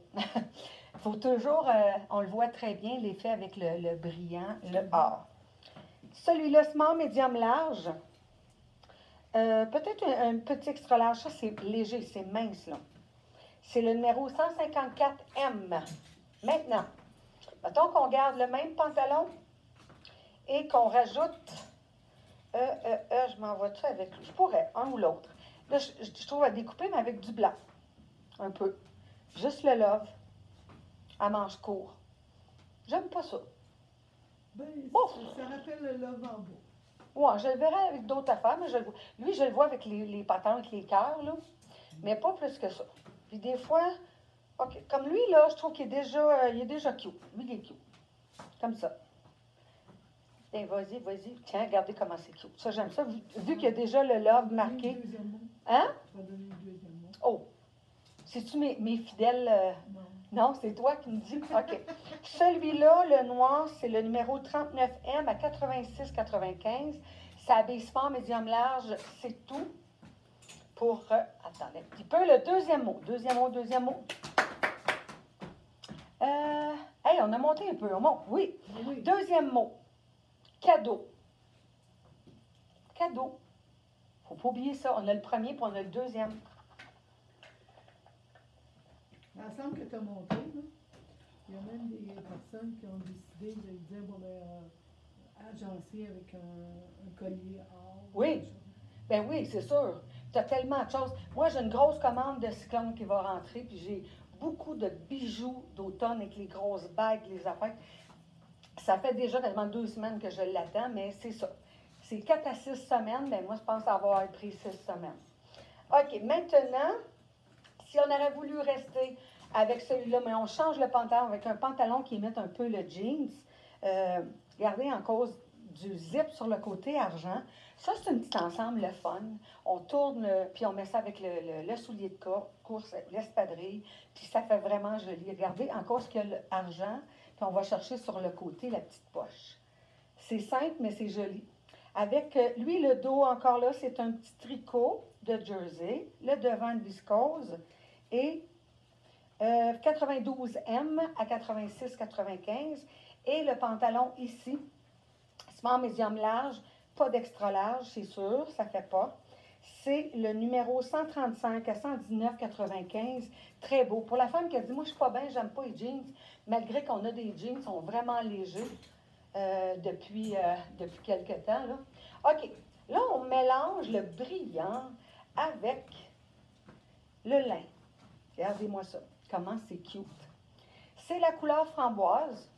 Il faut toujours, on le voit très bien, l'effet avec le brillant, le or. Celui-là, small, médium, large. Peut-être un petit extra large. Ça, c'est léger, c'est mince, là. C'est le numéro 154M. Maintenant, mettons qu'on garde le même pantalon et qu'on rajoute... je m'en vais-tu avec... Je pourrais, un ou l'autre. Là, je trouve à découper, mais avec du blanc. Un peu. Juste le love. À manche court. J'aime pas ça. Ben, Ouf! ça rappelle le love en bas. Ouais, je le verrais avec d'autres affaires, mais lui, je le vois avec les pantalons, avec les cœurs, là. Mais pas plus que ça. Puis des fois, OK, comme lui, là, je trouve qu'il est déjà cute. Lui, il est cute. Comme ça. Tiens, vas-y. Tiens, regardez comment c'est cute. Ça, j'aime ça. Vu qu'il y a déjà le love marqué. Deuxième mot. Hein? Ça va donner le deuxième mot. Oh! C'est-tu mes fidèles... Non. Non, c'est toi qui me dis. OK. Celui-là, le noir, c'est le numéro 39M à 86,95. Ça habille sport médium large, c'est tout. Pour, attendez un petit peu, le deuxième mot. Deuxième mot. Hey, on a monté un peu, on monte, oui. Oui. Deuxième mot, cadeau. Cadeau. Il ne faut pas oublier ça. On a le premier, puis on a le deuxième. L'ensemble que tu as monté, là, il y a même des personnes qui ont décidé de dire, bon, agencer avec un collier or. Oui. Ben oui, c'est sûr. Tu as tellement de choses. Moi, j'ai une grosse commande de cyclone qui va rentrer, puis j'ai beaucoup de bijoux d'automne avec les grosses bagues, les affaires. Ça fait déjà quasiment 2 semaines que je l'attends, mais c'est ça. C'est 4 à 6 semaines, mais moi, je pense avoir pris 6 semaines. OK, maintenant, si on aurait voulu rester avec celui-là, mais on change le pantalon avec un pantalon qui imite un peu le jeans, regardez en cause du zip sur le côté argent. Ça, c'est un petit ensemble, le fun. On tourne, puis on met ça avec le soulier de course, l'espadrille, puis ça fait vraiment joli. Regardez, en cause qu'il y a l'argent, puis on va chercher sur le côté la petite poche. C'est simple, mais c'est joli. Avec, lui, le dos, encore là, c'est un petit tricot de jersey, le devant de viscose, et 92M à 86,95. Et le pantalon ici, small médium large, pas d'extra large, c'est sûr, ça ne fait pas. C'est le numéro 135 à 119,95. Très beau. Pour la femme qui a dit, moi, je ne suis pas bien, j'aime pas les jeans, malgré qu'on a des jeans qui sont vraiment légers depuis quelques temps. Là. OK. Là, on mélange le brillant avec le lin. Regardez-moi ça. Comment c'est cute. C'est la couleur framboise.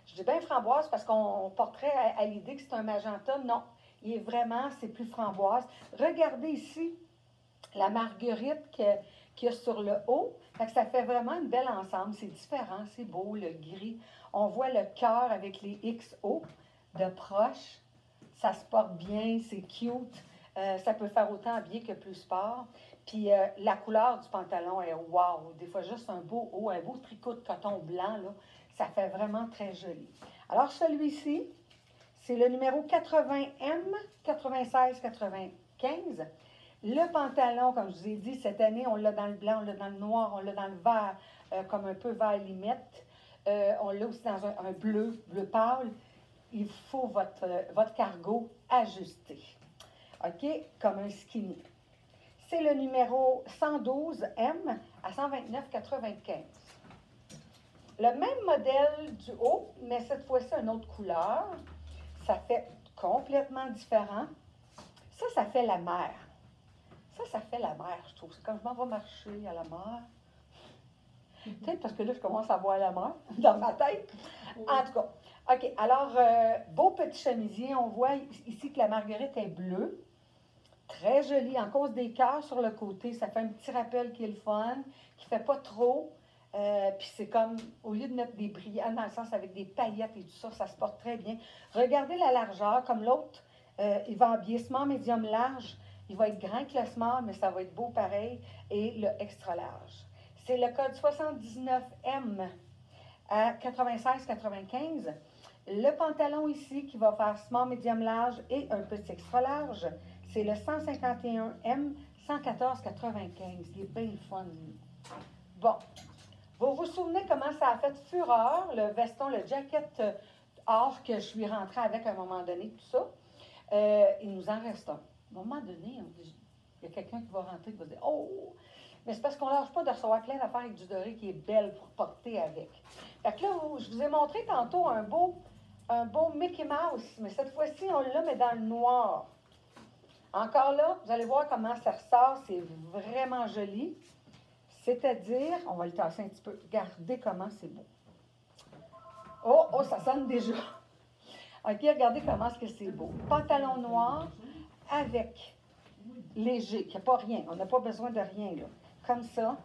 Je dis bien framboise parce qu'on porterait à l'idée que c'est un magenta. Non, il est vraiment, c'est plus framboise. Regardez ici la marguerite qu'il y a sur le haut. Fait que ça fait vraiment une belle ensemble. C'est différent, c'est beau, le gris. On voit le cœur avec les XO de proche. Ça se porte bien, c'est cute. Ça peut faire autant habillé que plus sport. Puis la couleur du pantalon est wow. Des fois, juste un beau haut, un beau tricot de coton blanc, là, ça fait vraiment très joli. Alors, celui-ci, c'est le numéro 80M, 96-95. Le pantalon, comme je vous ai dit, cette année, on l'a dans le blanc, on l'a dans le noir, on l'a dans le vert, comme un peu vert limite. On l'a aussi dans un bleu pâle. Il faut votre cargo ajusté. OK? Comme un skinny. C'est le numéro 112M à 129,95. Le même modèle du haut, mais cette fois-ci, une autre couleur. Ça fait complètement différent. Ça fait la mer. Ça fait la mer, je trouve. C'est quand je m'en vais marcher à la mer. Peut-être parce que là, je commence à voir la mer dans ma tête. En tout cas, OK. Alors, beau petit chemisier. On voit ici que la marguerite est bleue. Très jolie, en cause des cœurs sur le côté. Ça fait un petit rappel qui est le fun, qui ne fait pas trop. Puis c'est comme, au lieu de mettre des brillants, dans le sens avec des paillettes et tout ça, ça se porte très bien. Regardez la largeur, comme l'autre, il va habiller small, médium, large. Il va être grand que le small, mais ça va être beau pareil. Et le extra large. C'est le code 79M à 96,95. Le pantalon ici qui va faire small, médium, large et un petit extra large. C'est le 151M, 114,95. Il est bien le fun. Bon. Vous vous souvenez comment ça a fait fureur, le veston, le jacket or que je suis rentrée avec à un moment donné, tout ça. Il nous en reste un. À un moment donné, il y a quelqu'un qui va rentrer et qui va dire « Oh! » Mais c'est parce qu'on ne lâche pas de recevoir plein d'affaires avec du doré qui est belle pour porter avec. Fait que là, je vous ai montré tantôt un beau Mickey Mouse, mais cette fois-ci, on l'a, mais dans le noir. Encore là, vous allez voir comment ça ressort, c'est vraiment joli. C'est-à-dire, on va le tasser un petit peu, regardez comment c'est beau. Oh, ça sonne déjà. OK, regardez comment est-ce que c'est beau. Pantalon noir avec léger, il n'y a pas rien, on n'a pas besoin de rien là. Comme ça,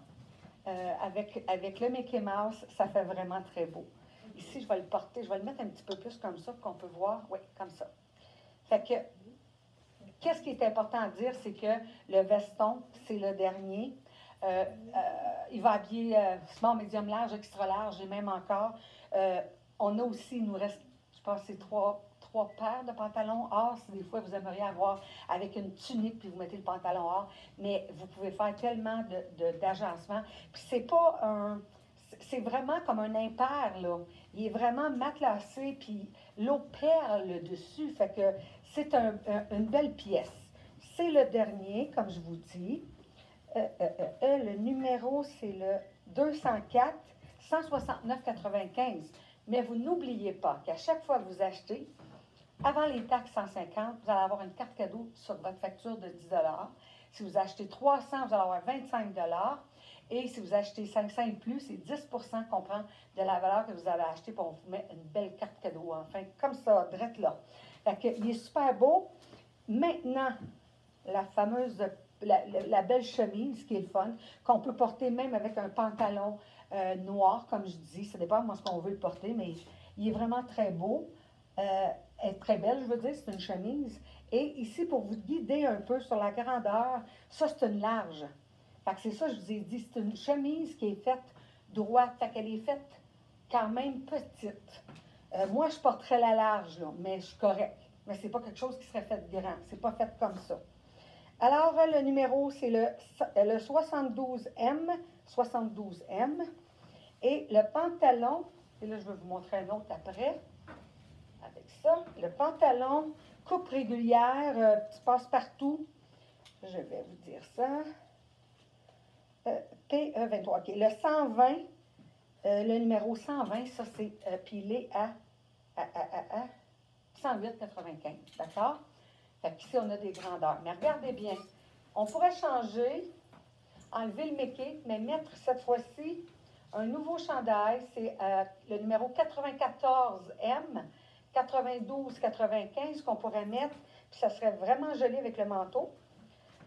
avec le Mickey Mouse, ça fait vraiment très beau. Ici, je vais le porter, je vais le mettre un petit peu plus comme ça, pour qu'on peut voir, oui, comme ça. Fait que, qu'est-ce qui est important à dire, c'est que le veston, c'est le dernier. Il va habiller small, médium, large, extra large et même encore. On a aussi, il nous reste, je pense, c'est trois paires de pantalons or. Si des fois vous aimeriez avoir avec une tunique puis vous mettez le pantalon or, mais vous pouvez faire tellement d'agencements. Puis c'est pas un. C'est vraiment comme un impair, là. Il est vraiment matelassé, puis l'eau perle dessus. Fait que c'est une belle pièce. C'est le dernier, comme je vous dis. Le numéro, c'est le 204 169,95. Mais vous n'oubliez pas qu'à chaque fois que vous achetez, avant les taxes 150, vous allez avoir une carte cadeau sur votre facture de 10 $. Si vous achetez 300, vous allez avoir 25 $. Et si vous achetez 500 et plus, c'est 10 qu'on prend de la valeur que vous avez achetée, puis on vous met une belle carte cadeau. Enfin, comme ça, drette là. Fait que, il est super beau. Maintenant, la fameuse, la belle chemise, qui est le fun, qu'on peut porter même avec un pantalon noir, comme je dis. Ça dépend de ce qu'on veut le porter, mais il est vraiment très beau. Elle est très belle, je veux dire, c'est une chemise. Et ici, pour vous guider un peu sur la grandeur, ça, c'est une large. Fait que c'est ça, je vous ai dit, c'est une chemise qui est faite droite, fait qu'elle est faite quand même petite. Moi, je porterais la large, là, mais je suis correcte. Mais c'est pas quelque chose qui serait fait grand. C'est pas fait comme ça. Alors, le numéro, c'est le 72M. 72M. Et le pantalon, et là, je vais vous montrer un autre après, avec ça. Le pantalon, coupe régulière, petit passe-partout. Je vais vous dire ça. PE23. OK. Le 120, le numéro 120, ça, c'est pilé à 108,95. D'accord? Fait qu'ici, on a des grandeurs. Mais regardez bien. On pourrait changer, enlever le Mickey, mais mettre cette fois-ci un nouveau chandail. C'est le numéro 94M, 92,95 qu'on pourrait mettre. Puis ça serait vraiment joli avec le manteau.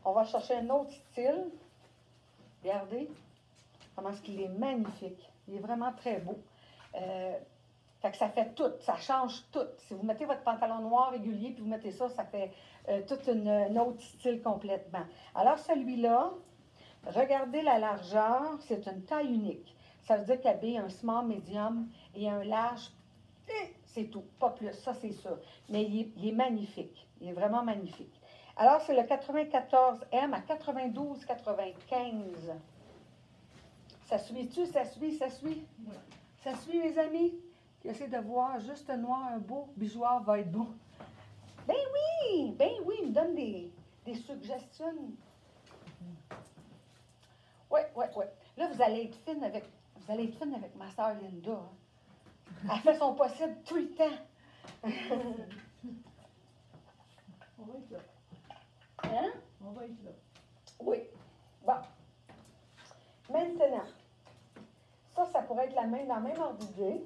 On va chercher un autre style. Regardez comment est-ce qu'il est magnifique. Il est vraiment très beau. Fait que ça fait tout, ça change tout. Si vous mettez votre pantalon noir régulier puis vous mettez ça, ça fait tout un autre style complètement. Alors celui-là, regardez la largeur, c'est une taille unique. Ça veut dire qu'il habille un small, medium et un large. C'est tout, pas plus, ça c'est sûr. Mais il est magnifique, il est vraiment magnifique. Alors, c'est le 94M à 92,95. Ça suit-tu? Ça suit? Ça suit? Oui. Ça suit, mes amis? J'essaie de voir juste noir, un beau bijouard va être beau. Ben oui! Il me donne des suggestions. Oui. Là, vous allez être fine avec ma soeur Linda. Hein. Elle fait son possible tout le temps. On va être là. Hein? On va être là. Oui. Bon. Maintenant, ça pourrait être dans le même ordre d'idée.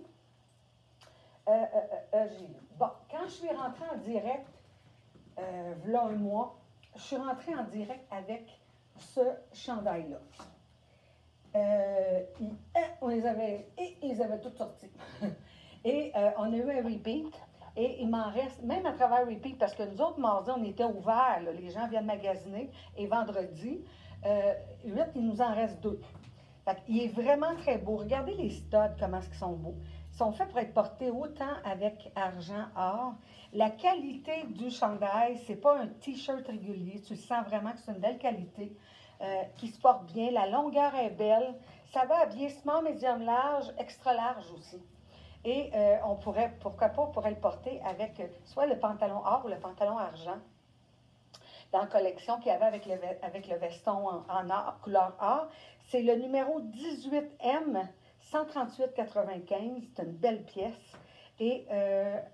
Bon, quand je suis rentrée en direct, voilà un mois, je suis rentrée en direct avec ce chandail-là. Ils avaient tout sorti. Et on a eu un repeat. Et il m'en reste, même à travers Repeat, parce que nous autres, mardi, on était ouverts, là, les gens viennent magasiner, et vendredi, 8, il nous en reste 2. Fait qu'il est vraiment très beau. Regardez les studs, comment ils sont beaux. Ils sont faits pour être portés autant avec argent, or. La qualité du chandail, c'est pas un T-shirt régulier. Tu sens vraiment que c'est une belle qualité, qui se porte bien. La longueur est belle. Ça va habiller small, médium, large, extra large aussi. Et on pourrait, pourquoi pas, on pourrait le porter avec soit le pantalon or ou le pantalon argent. Dans la collection qu'il y avait avec le veston en or, couleur or. C'est le numéro 18M, 138,95. C'est une belle pièce. Et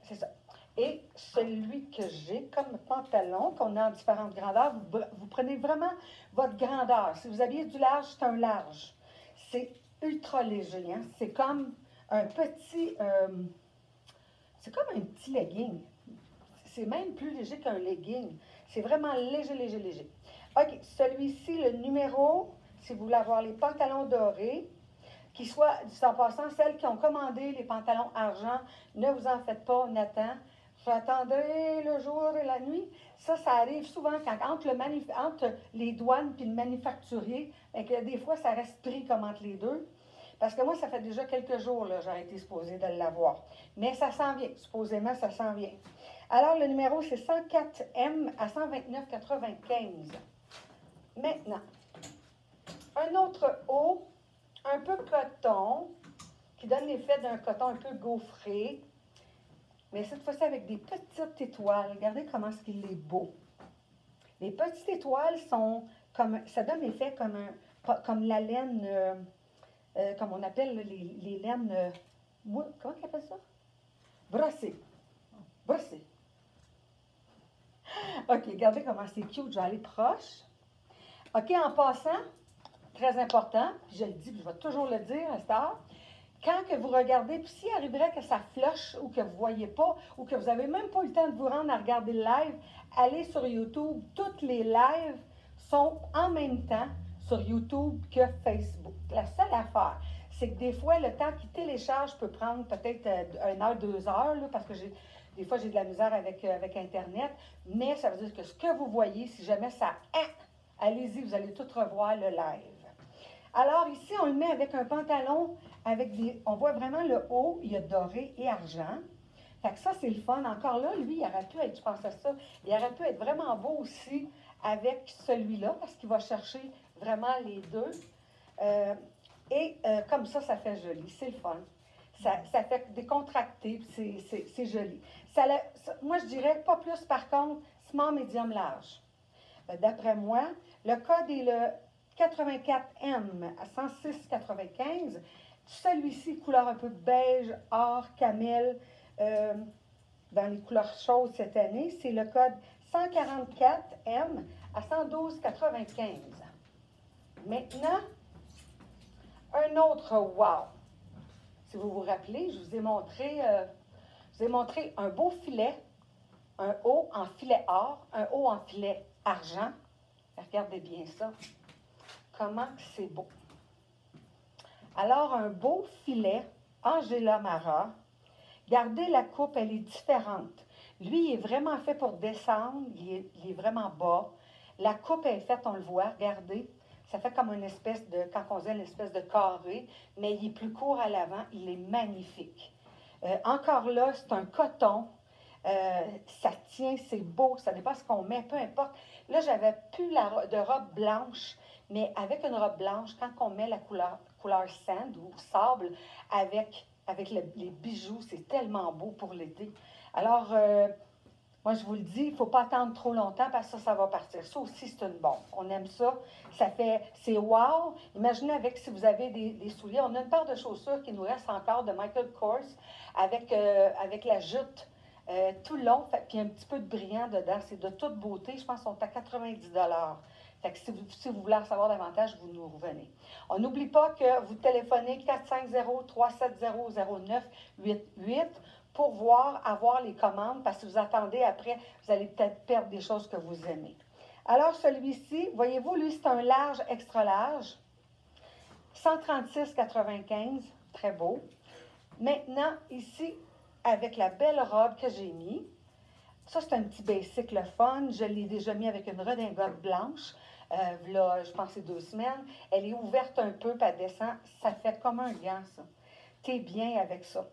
c'est ça. Et celui que j'ai comme pantalon, qu'on a en différentes grandeurs, vous prenez vraiment votre grandeur. Si vous aviez du large, c'est un large. C'est ultra léger. Hein? C'est comme un petit, c'est comme un petit legging. C'est même plus léger qu'un legging. C'est vraiment léger. OK, celui-ci, le numéro, si vous voulez avoir les pantalons dorés, qui soient, en passant, celles qui ont commandé les pantalons argent, ne vous en faites pas, Nathan. J'attendrai le jour et la nuit. Ça arrive souvent quand, entre les douanes et le manufacturier. Et que des fois, ça reste pris comme entre les deux. Parce que moi, ça fait déjà quelques jours, là, j'ai été supposée de l'avoir. Mais ça s'en vient. Supposément, ça s'en vient. Alors, le numéro, c'est 104M à 129,95. Maintenant, un autre haut, un peu coton, qui donne l'effet d'un coton un peu gaufré. Mais cette fois-ci avec des petites étoiles. Regardez comment est-ce qu'il est beau. Les petites étoiles sont comme, ça donne l'effet comme la laine, comme on appelle les laines, comment on appelle ça? Brossées. Brossées. OK, regardez comment c'est cute. Je vais aller proche. OK, en passant, très important, puis je le dis, puis je vais toujours le dire à cette heure, quand que vous regardez, puis s'il arriverait que ça flush ou que vous ne voyez pas, ou que vous n'avez même pas eu le temps de vous rendre à regarder le live, allez sur YouTube. Toutes les lives sont en même temps sur YouTube que Facebook. La seule affaire, c'est que des fois, le temps qu'il télécharge peut prendre peut-être 1 heure, 2 heures, là, parce que des fois, j'ai de la misère avec Internet, mais ça veut dire que ce que vous voyez, si jamais ça... allez-y, vous allez tout revoir le live. Alors ici, on le met avec un pantalon, on voit vraiment le haut, il y a doré et argent. Fait que ça, c'est le fun. Encore là, lui, il aurait pu être, je pense à ça, il aurait pu être vraiment beau aussi avec celui-là, parce qu'il va chercher vraiment les deux. Comme ça fait joli, c'est le fun. Ça fait décontracté, c'est joli. Moi, je dirais pas plus, par contre, small, medium, large. D'après moi, le code est le 84M à 106,95. Celui-ci, couleur un peu beige, or, camel, dans les couleurs chaudes cette année, c'est le code 144M à 112,95. Maintenant, un autre wow. Si vous vous rappelez, je vous ai montré un beau filet, un haut en filet or, un haut en filet argent. Regardez bien ça. Comment c'est beau. Alors, un beau filet, Angela Mara. Regardez la coupe, elle est différente. Lui, il est vraiment fait pour descendre, il est vraiment bas. La coupe est faite, on le voit, regardez. Ça fait comme une espèce de, quand on dit une espèce de carré, mais il est plus court à l'avant, il est magnifique. Encore là, c'est un coton. Ça tient, c'est beau, ça dépend ce qu'on met, peu importe. Là, j'avais plus de robe blanche, mais avec une robe blanche, quand on met la couleur sand ou sable avec les bijoux, c'est tellement beau pour l'été. Alors, moi, je vous le dis, il ne faut pas attendre trop longtemps parce que ça va partir. Ça aussi, c'est une bombe. On aime ça. C'est wow. Imaginez si vous avez des souliers. On a une paire de chaussures qui nous reste encore de Michael Kors avec la jute tout long, puis un petit peu de brillant dedans. C'est de toute beauté. Je pense qu'ils sont à 90 $. Fait que si vous voulez en savoir davantage, vous nous revenez. On n'oublie pas que vous téléphonez 450-370-0988 pour avoir les commandes, parce que si vous attendez après, vous allez peut-être perdre des choses que vous aimez. Alors, celui-ci, voyez-vous, lui, c'est un large, extra large, 136,95, très beau. Maintenant, ici, avec la belle robe que j'ai mis, ça, c'est un petit basic, le fun. Je l'ai déjà mis avec une redingote blanche. Là, je pense que c'est 2 semaines. Elle est ouverte un peu, puis elle descend. Ça fait comme un gant, ça. T'es bien avec ça.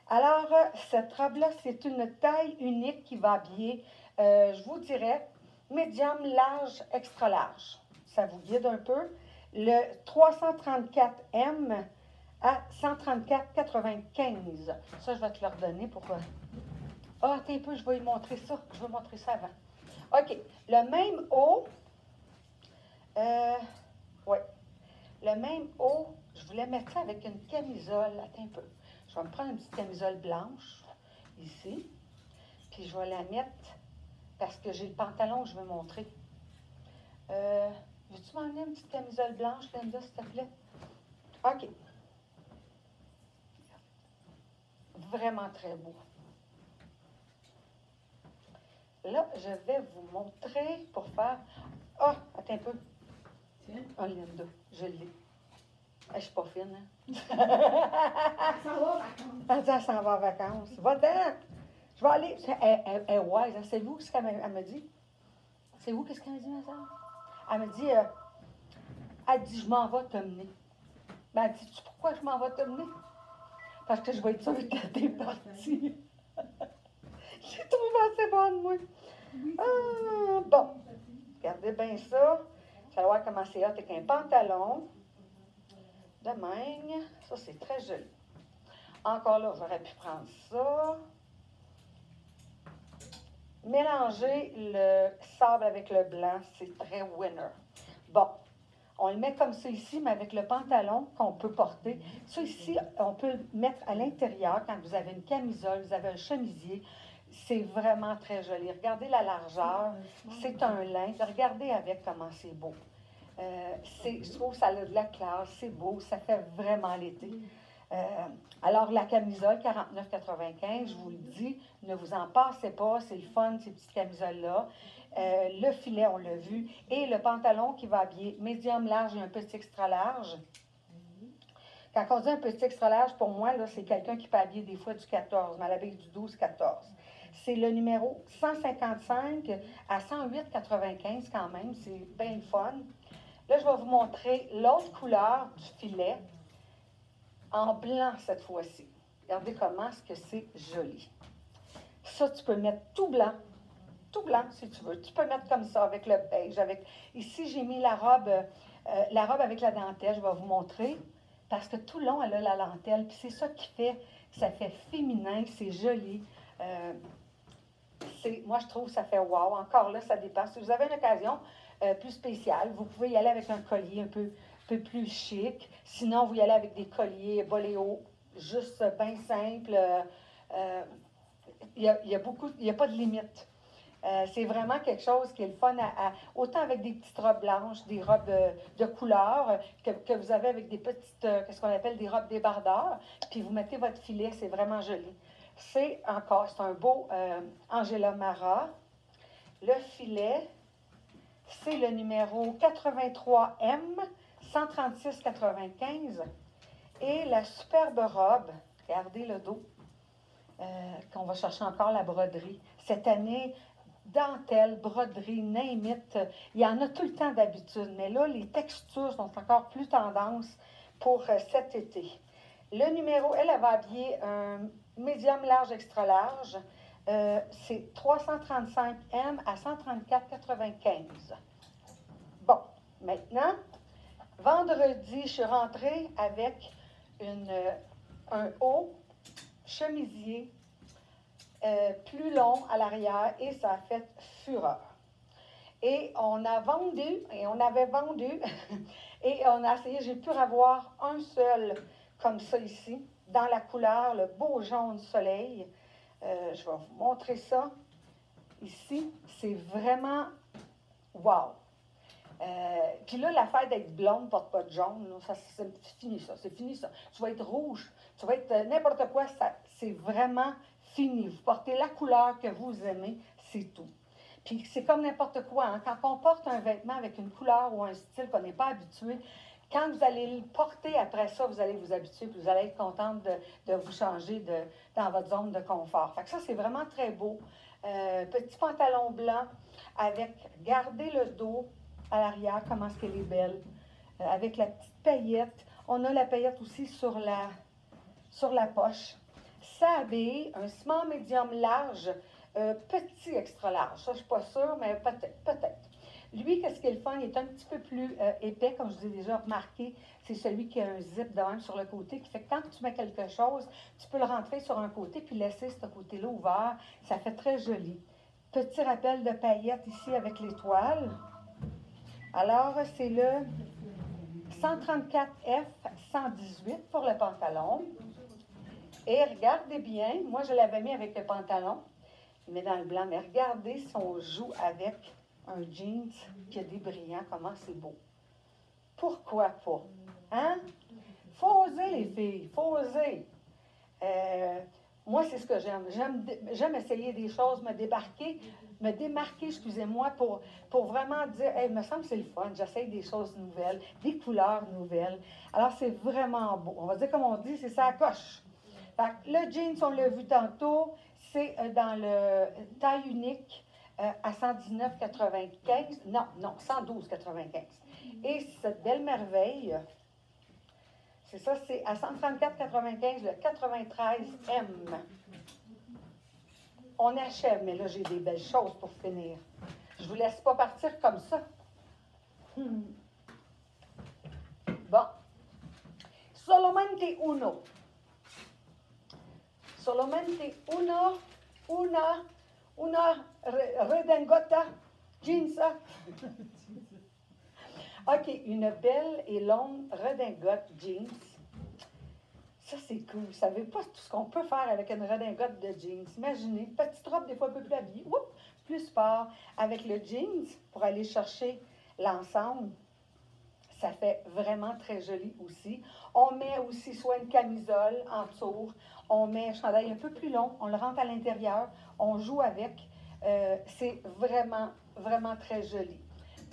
Alors, cette robe-là, c'est une taille unique qui va habiller, je vous dirais, médium, large, extra large. Ça vous guide un peu. Le 334M à 134,95. Ça, je vais te le redonner pour... attends un peu, je vais lui montrer ça. Je vais montrer ça avant. OK. Le même haut... oui. Le même haut, je voulais mettre ça avec une camisole. Attends un peu. Je vais me prendre une petite camisole blanche, ici. Puis je vais la mettre, parce que j'ai le pantalon que je veux montrer. Veux-tu m'emmener une petite camisole blanche, Linda, s'il te plaît? OK. Vraiment très beau. Là, je vais vous montrer pour faire... attends un peu. Tiens. Linda, je l'ai. Je ne suis pas fine, hein? Ça va en vacances. Elle dit, elle s'en va en vacances. Va-t'en! Je vais aller. Elle est wise. Hein? C'est vous ce qu'elle me dit? C'est vous qu'est-ce qu'elle me dit, ma soeur? Elle me dit, je m'en vais te mener. Ben, elle dit, pourquoi je m'en vais te mener? Parce que je vais être sûre que t'es partie. J'ai trouvé assez bonne, moi. Bon, regardez bien ça. Vous allez voir comment c'est hot avec un pantalon de même. Ça, c'est très joli. Encore là, j'aurais pu prendre ça. Mélanger le sable avec le blanc, c'est très winner. Bon, on le met comme ça ici, mais avec le pantalon qu'on peut porter. Ça ici, on peut le mettre à l'intérieur quand vous avez une camisole, vous avez un chemisier. C'est vraiment très joli. Regardez la largeur. C'est un lin. Regardez avec comment c'est beau. Je trouve que ça a de la classe. C'est beau. Ça fait vraiment l'été. Alors, la camisole, 49,95, je vous le dis, ne vous en passez pas. C'est le fun, ces petites camisoles-là. Le filet, on l'a vu. Et le pantalon qui va habiller médium large et un petit extra large. Quand on dit un petit extra large, pour moi, là, c'est quelqu'un qui peut habiller des fois du 14, mais elle habille du 12-14. C'est le numéro 155 à 108,95 quand même. C'est bien le fun. Là, je vais vous montrer l'autre couleur du filet en blanc cette fois-ci. Regardez comment est-ce que c'est joli. Ça, tu peux mettre tout blanc si tu veux. Tu peux mettre comme ça avec le beige. Ici, j'ai mis la robe avec la dentelle. Je vais vous montrer parce que tout le long, elle a la dentelle. Puis c'est ça qui fait que ça fait féminin, c'est joli. Moi, je trouve que ça fait wow. Encore là, ça dépasse. Si vous avez une occasion plus spéciale, vous pouvez y aller avec un collier un peu plus chic. Sinon, vous y allez avec des colliers boléo, juste bien simple. Il n'y a pas de limite. C'est vraiment quelque chose qui est le fun, autant avec des petites robes blanches, des robes de couleur, que vous avez avec des petites, qu'est-ce qu'on appelle des robes débardeurs, puis vous mettez votre filet, c'est vraiment joli. C'est un beau Angela Mara. Le filet, c'est le numéro 83M, 136,95. Et la superbe robe, regardez le dos, qu'on va chercher encore la broderie. Cette année, dentelle, broderie, name it, il y en a tout le temps d'habitude, mais là, les textures sont encore plus tendance pour cet été. Le numéro, elle va habiller un médium large, extra large. C'est 335M à 134,95. Bon, maintenant, vendredi, je suis rentrée avec un haut chemisier plus long à l'arrière et ça a fait fureur. Et on avait vendu et on a essayé, j'ai pu avoir un seul comme ça ici, dans la couleur, le beau jaune soleil. Je vais vous montrer ça. Ici, c'est vraiment wow. Puis là, l'affaire d'être blonde, porte pas de jaune, c'est fini ça, c'est fini ça. Tu vas être rouge, tu vas être n'importe quoi, c'est vraiment fini. Vous portez la couleur que vous aimez, c'est tout. Puis c'est comme n'importe quoi, hein? Quand on porte un vêtement avec une couleur ou un style qu'on n'est pas habitué, quand vous allez le porter après ça, vous allez vous habituer, puis vous allez être contente de vous changer dans votre zone de confort. Fait que ça, c'est vraiment très beau. Petit pantalon blanc avec, regardez le dos à l'arrière, comment est-ce qu'elle est belle. Avec la petite paillette. On a la paillette aussi sur la poche. Ça habille un small médium large, petit extra large. Ça, je ne suis pas sûre, mais peut-être. Lui, qu'est-ce qu'il est le fun? Il est un petit peu plus épais, comme je vous ai déjà remarqué. C'est celui qui a un zip de même sur le côté, qui fait que quand tu mets quelque chose, tu peux le rentrer sur un côté puis laisser ce côté-là ouvert. Ça fait très joli. Petit rappel de paillettes ici avec l'étoile. Alors, c'est le 134F 118 pour le pantalon. Et regardez bien, moi je l'avais mis avec le pantalon, mais dans le blanc, mais regardez si on joue avec un jeans qui a des brillants, comment c'est beau. Pourquoi pas? Hein? Faut oser, les filles, faut oser. Moi, c'est ce que j'aime. J'aime essayer des choses, me démarquer, excusez-moi, pour vraiment dire, hey, il me semble que c'est le fun, j'essaye des choses nouvelles, des couleurs nouvelles. Alors, c'est vraiment beau. On va dire comme on dit, c'est ça à coche. Fait que le jeans, on l'a vu tantôt, c'est dans le taille unique à 119,95. Non, 112,95. Et cette belle merveille, c'est ça, c'est à 134,95, le 93M. On achève, mais là, j'ai des belles choses pour finir. Je ne vous laisse pas partir comme ça. Bon. Solamente uno. Solamente una redingote jeans. OK, une belle et longue redingote jeans. Ça, c'est cool. Vous ne savez pas tout ce qu'on peut faire avec une redingote de jeans. Imaginez, petite robe, des fois un peu plus habillée, plus sport, avec le jeans pour aller chercher l'ensemble. Ça fait vraiment très joli aussi. On met aussi soit une camisole en tour, on met un chandail un peu plus long, on le rentre à l'intérieur, on joue avec. C'est vraiment, vraiment très joli.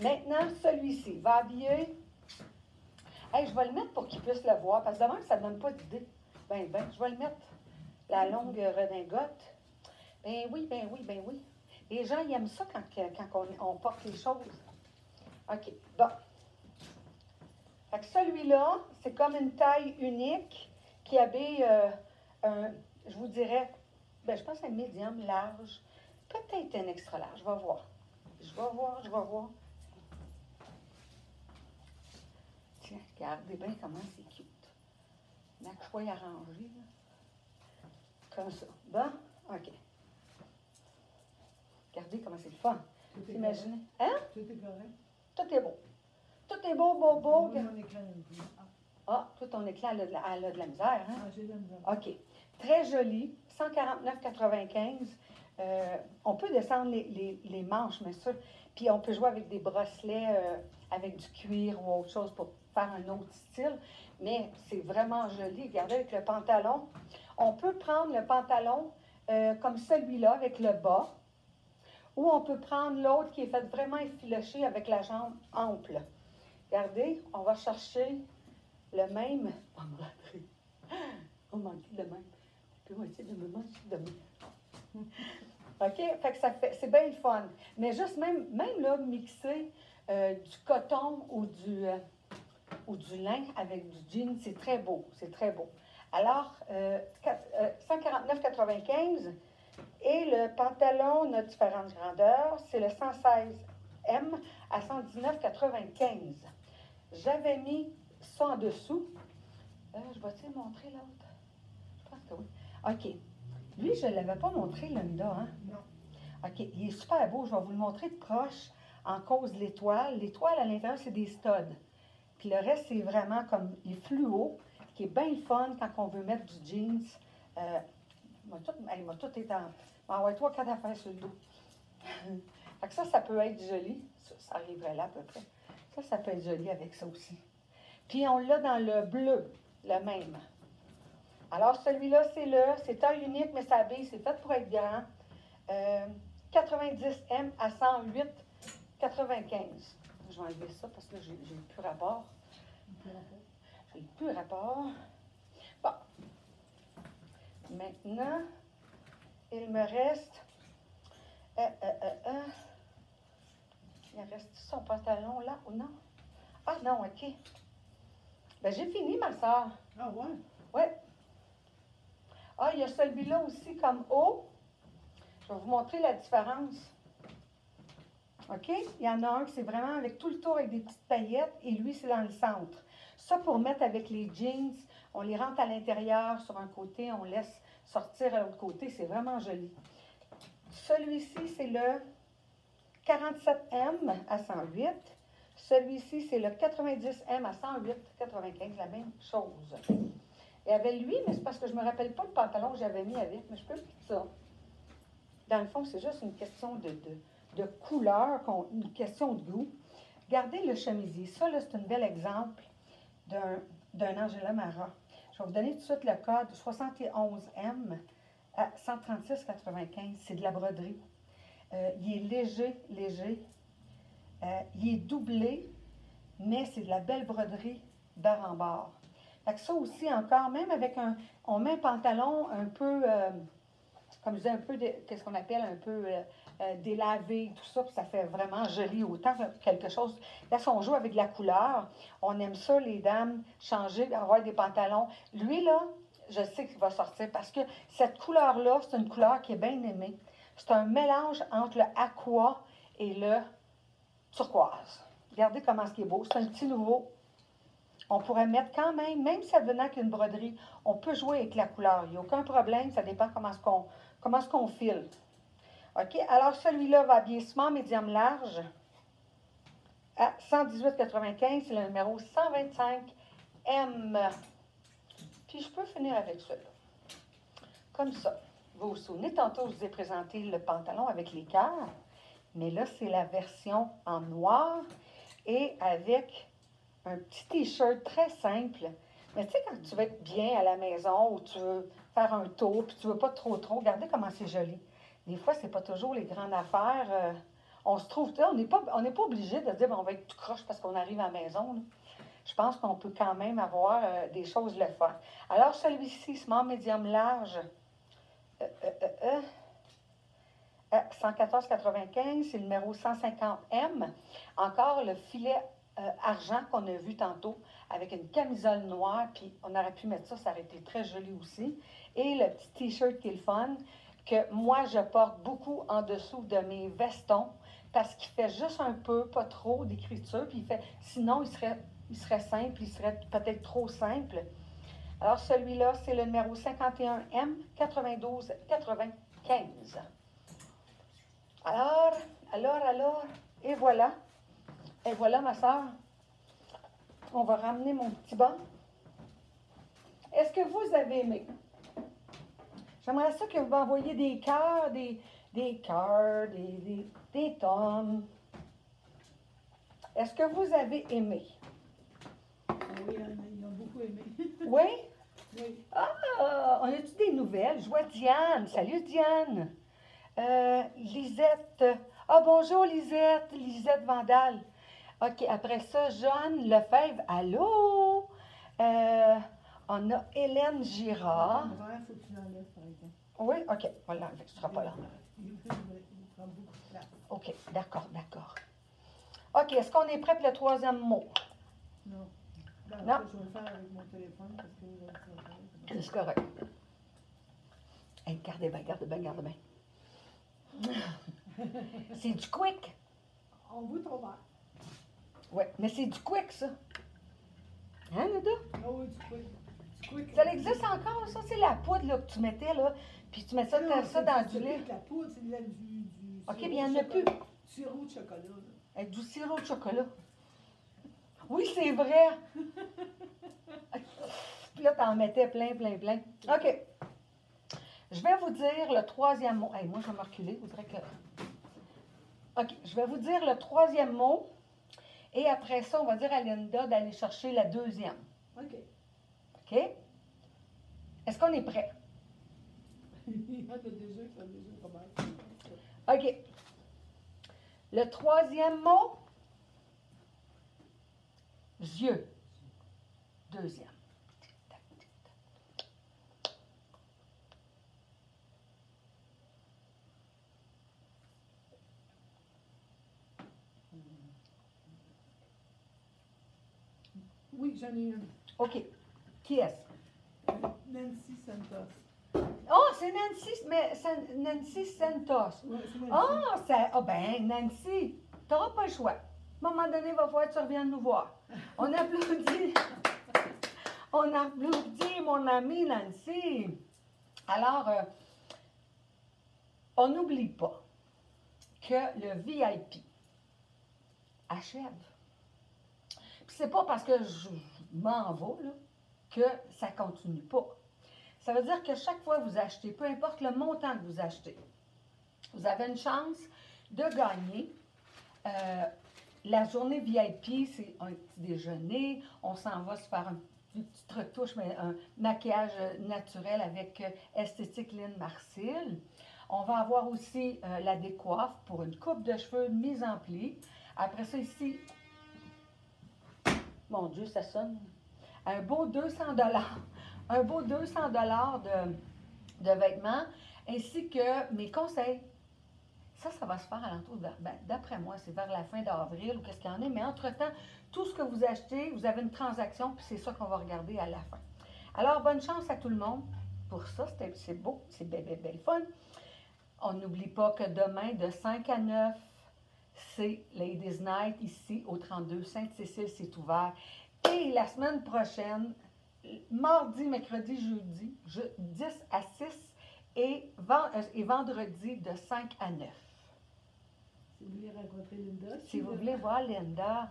Maintenant, celui-ci va habiller. Hey, je vais le mettre pour qu'il puisse le voir, parce que demain, ça ne donne pas d'idée. Ben, je vais le mettre. La longue redingote. Ben oui. Les gens, ils aiment ça quand on porte les choses. OK, bon. Fait que celui-là, c'est comme une taille unique qui habille je vous dirais, je pense un médium large, peut-être un extra large, je vais voir. Je vais voir. Tiens, regardez bien comment c'est cute. Ma chouette arrangée, là. Comme ça. Bon, OK. Regardez comment c'est le fun. Imaginez. Hein? Tout est correct. Tout est beau. Tout est beau, beau, beau. Moi, mon écran est plus. Ah, tout ton écran, elle a de la misère, hein? Ah, j'ai de la misère. OK. Très joli. 149,95. On peut descendre les manches, bien sûr. Puis on peut jouer avec des bracelets avec du cuir ou autre chose pour faire un autre style. Mais c'est vraiment joli. Regardez avec le pantalon. On peut prendre le pantalon comme celui-là avec le bas. Ou on peut prendre l'autre qui est fait vraiment effiloché avec la jambe ample. Regardez, on va chercher le même. On manque le même. Puis moi, tu sais, de me manger de même. OK? Fait que c'est bien le fun. Mais juste même là, mixer du coton ou du lin avec du jean, c'est très beau. C'est très beau. Alors, 149,95. Et le pantalon, on a différentes grandeurs. C'est le 116M à 119,95. J'avais mis ça en dessous. Je vais-tu montrer l'autre? Je pense que oui. OK. Lui, je ne l'avais pas montré, Linda, hein? Non. OK. Il est super beau. Je vais vous le montrer de proche en cause de l'étoile. L'étoile, à l'intérieur, c'est des studs. Puis le reste, c'est vraiment comme les fluos, qui est bien le fun quand on veut mettre du jeans. Il m'a tout été en... ouais, 3-4 affaires sur le dos. Fait que ça peut être joli. Ça arriverait là à peu près. Ça peut être joli avec ça aussi. Puis on l'a dans le bleu, le même. Alors celui-là, c'est taille unique, mais ça habille, c'est fait pour être grand. 90M à 108,95. Je vais enlever ça parce que j'ai plus rapport. J'ai plus rapport. Bon. Maintenant, il me reste... il me reste son pantalon là ou non? Ah non, OK. Ben, j'ai fini, ma soeur. Ah ouais? Oui. Ah, il y a celui-là aussi comme haut. Je vais vous montrer la différence. OK? Il y en a un qui c'est vraiment avec tout le tour avec des petites paillettes et lui, c'est dans le centre. Ça, pour mettre avec les jeans, on les rentre à l'intérieur sur un côté, on laisse sortir à l'autre côté. C'est vraiment joli. Celui-ci, c'est le 47M à 108. Celui-ci, c'est le 90M à 108,95, la même chose. Il y avait lui, mais c'est parce que je ne me rappelle pas le pantalon que j'avais mis avec, mais je peux mettre ça. Dans le fond, c'est juste une question de couleur, une question de goût. Regardez le chemisier. Ça, là, c'est un bel exemple d'un Angela Mara. Je vais vous donner tout de suite le code 71M à 136,95. C'est de la broderie. Il est léger. Il est doublé, mais c'est de la belle broderie d'art en bord. Fait que ça aussi encore, même avec on met un pantalon un peu, comme je disais, un peu, qu'est-ce qu'on appelle, un peu délavé, tout ça, puis ça fait vraiment joli, autant quelque chose. Là, si on joue avec de la couleur, on aime ça, les dames, changer, avoir des pantalons. Lui, là, je sais qu'il va sortir parce que cette couleur-là, c'est une couleur qui est bien aimée. C'est un mélange entre le aqua et le turquoise. Regardez comment c'est beau. C'est un petit nouveau. On pourrait mettre quand même si ça venait avec une broderie, on peut jouer avec la couleur. Il n'y a aucun problème, ça dépend comment est-ce qu'on file. OK? Alors, celui-là va habiller small, médium, large à 118,95. C'est le numéro 125M. Puis, je peux finir avec celui-là. Comme ça. Vous vous souvenez, tantôt, je vous ai présenté le pantalon avec les cœurs. Mais là, c'est la version en noir et avec un petit t-shirt très simple. Mais tu sais, quand tu veux être bien à la maison ou tu veux faire un tour, puis tu veux pas trop, regardez comment c'est joli. Des fois, c'est pas toujours les grandes affaires. On se trouve, on n'est pas obligé de dire, on va être tout croche parce qu'on arrive à la maison. Là. Je pense qu'on peut quand même avoir des choses le fun. Alors, celui-ci, small, médium, large, 114,95, c'est le numéro 150M. Encore le filet argent qu'on a vu tantôt avec une camisole noire, puis on aurait pu mettre ça, ça aurait été très joli aussi. Et le petit t-shirt qui est le fun, que moi je porte beaucoup en dessous de mes vestons, parce qu'il fait juste un peu, pas trop d'écriture, puis sinon il serait simple, il serait peut-être trop simple. Alors celui-là, c'est le numéro 51M 92,95. Alors, et voilà. Et voilà, ma soeur. On va ramener mon petit banc. Est-ce que vous avez aimé? J'aimerais ça que vous m'envoyiez des cœurs, des tomes. Est-ce que vous avez aimé? Oui, ils ont beaucoup aimé. Oui? Oui. Ah, on a-tu des nouvelles? Je vois Diane. Salut, Diane. Lisette. Ah, bonjour, Lisette. Lisette Vandal. OK, après ça, Jeanne Lefebvre. Allô? On a Hélène Girard. Le verre, il faut que tu l'enlèves, par exemple. Oui, OK. On va l'enlever. Tu ne seras pas là. Il prend beaucoup de place. OK, d'accord. OK, est-ce qu'on est prêt pour le troisième mot? Non. Ben, Non. je vais le faire avec mon téléphone parce que C'est correct. Hey, gardez bien. C'est du quick. On goûte au verre. Oui, mais c'est du quick, ça. Hein, Luda? Ah oui, du quick. Ça existe encore, ça? C'est la poudre là, que tu mettais, là. Puis tu mets ça, Non, ça dans du lait. La poudre, c'est du OK, sirop bien, il de n'y en a plus. chocolat. Sirop de chocolat. Là. Avec du sirop de chocolat. Oui, c'est vrai. Puis là, t'en mettais plein. OK. Je vais vous dire le troisième mot. Hey, moi, je vais me reculer. Vous que... OK. Je vais vous dire le troisième mot. Et après ça, on va dire à Linda d'aller chercher la deuxième. OK. OK? Est-ce qu'on est prêt? Il y en a déjà qui ont déjà commencé. OK. Le troisième mot, yeux. Deuxième. Oui, j'en ai une. OK. Qui est-ce? Nancy Santos. Oh, c'est Nancy, mais Nancy Santos. Oui, c'est Nancy. Nancy, tu n'auras pas le choix. À un moment donné, il va falloir que tu reviennes nous voir. On applaudit. On applaudit mon amie Nancy. Alors, on n'oublie pas que le VIP achève. Puis c'est pas parce que je m'en vais là, que ça continue pas. Ça veut dire que chaque fois que vous achetez, peu importe le montant que vous achetez, vous avez une chance de gagner. La journée VIP, c'est un petit déjeuner. On s'en va se faire une petite retouche, mais un maquillage naturel avec Esthétique Lynn Marcille. On va avoir aussi la décoiffe pour une coupe de cheveux mise en pli. Après ça, ici, mon Dieu, ça sonne. un beau 200 un beau 200 de vêtements, ainsi que mes conseils. Ça va se faire à l'entour, d'après moi, c'est vers la fin d'avril ou qu'est-ce qu'il y en a, mais entre-temps, tout ce que vous achetez, vous avez une transaction, puis c'est ça qu'on va regarder à la fin. Alors, bonne chance à tout le monde pour ça, c'est beau, c'est belle fun. On n'oublie pas que demain, de 5 à 9, c'est Ladies Night ici au 32 Sainte-Cécile, c'est ouvert. Et la semaine prochaine, mardi, mercredi, jeudi, 10 à 6 et vendredi de 5 à 9. Si vous voulez rencontrer Linda. Si vous voulez voir Linda,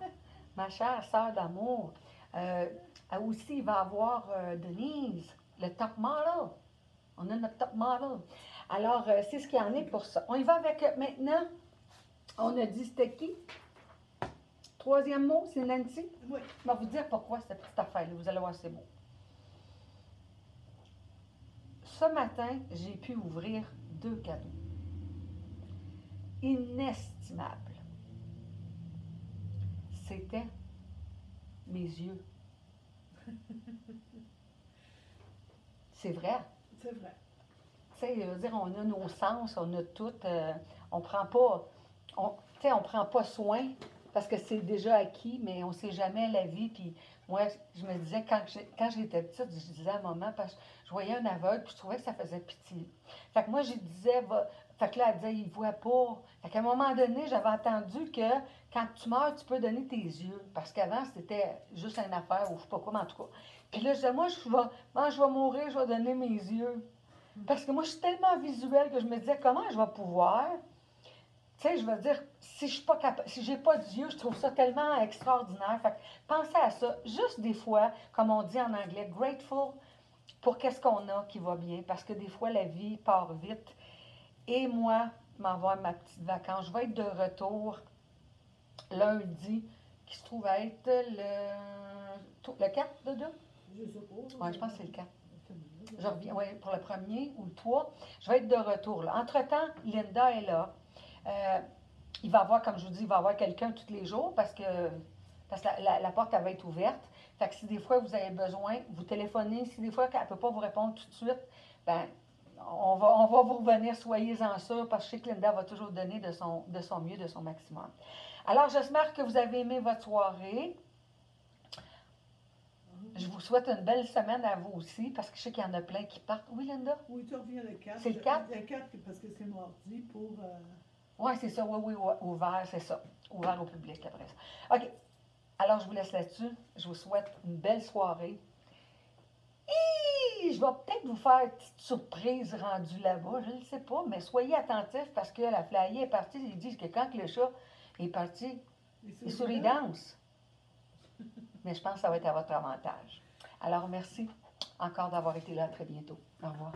ma chère sœur d'amour, aussi il va y avoir Denise, le top model. On a notre top model. Alors, c'est ce qu'il y en est pour ça. On y va avec maintenant, on a dit c'était qui? Troisième mot, c'est Nancy. Oui. Je vais vous dire pourquoi cette petite affaire-là. Vous allez voir, c'est beau. Ce matin, j'ai pu ouvrir 2 cadeaux. Inestimables. C'était mes yeux. C'est vrai. C'est vrai. Tu sais, je veux dire, on a nos sens, on a tout. On prend pas, on prend pas soin parce que c'est déjà acquis, mais on ne sait jamais la vie. Puis moi, je me disais, quand j'étais petite, je disais à maman, parce que je voyais un aveugle, puis je trouvais que ça faisait pitié. Fait que moi, je disais, fait que là, elle disait, il ne voit pas. Fait qu'à un moment donné, j'avais entendu que quand tu meurs, tu peux donner tes yeux. Parce qu'avant, c'était juste une affaire, ou je ne sais pas quoi, mais en tout cas. Puis là, je disais, moi, je vais mourir, je vais donner mes yeux. Parce que moi, je suis tellement visuelle que je me disais, comment je vais pouvoir? Tu sais, je veux dire, si je suis pas capable, si j'ai pas d'yeux, je trouve ça tellement extraordinaire. Fait que pensez à ça. Juste des fois, comme on dit en anglais, grateful pour qu'est-ce qu'on a qui va bien. Parce que des fois, la vie part vite. Et moi, m'avoir ma petite vacance. Je vais être de retour lundi, qui se trouve être le 4 de deux? Je sais pas. Oui, je pense que c'est le 4. Je reviens, oui, pour le premier ou le 3. Je vais être de retour là. Entre-temps, Linda est là. Il va y avoir, comme je vous dis, il va y avoir quelqu'un tous les jours parce que la porte, elle va être ouverte. Fait que si des fois vous avez besoin, vous téléphonez. Si des fois elle ne peut pas vous répondre tout de suite, ben on va vous revenir, soyez-en sûrs, parce que je sais que Linda va toujours donner de son mieux, de son maximum. Alors, j'espère que vous avez aimé votre soirée. Je vous souhaite une belle semaine à vous aussi, parce que je sais qu'il y en a plein qui partent. Oui, Linda? Oui, tu reviens le 4. C'est le 4? Le 4, parce que c'est mardi pour... Oui, c'est ça. Oui, ouvert, c'est ça. Ouvert au public après ça. OK. Alors, je vous laisse là-dessus. Je vous souhaite une belle soirée. Je vais peut-être vous faire une petite surprise rendue là-bas. Je ne sais pas, mais soyez attentifs parce que la flyer est partie. Ils disent que quand le chat est parti, les souris dansent. Mais je pense que ça va être à votre avantage. Alors, merci encore d'avoir été là. À très bientôt. Au revoir.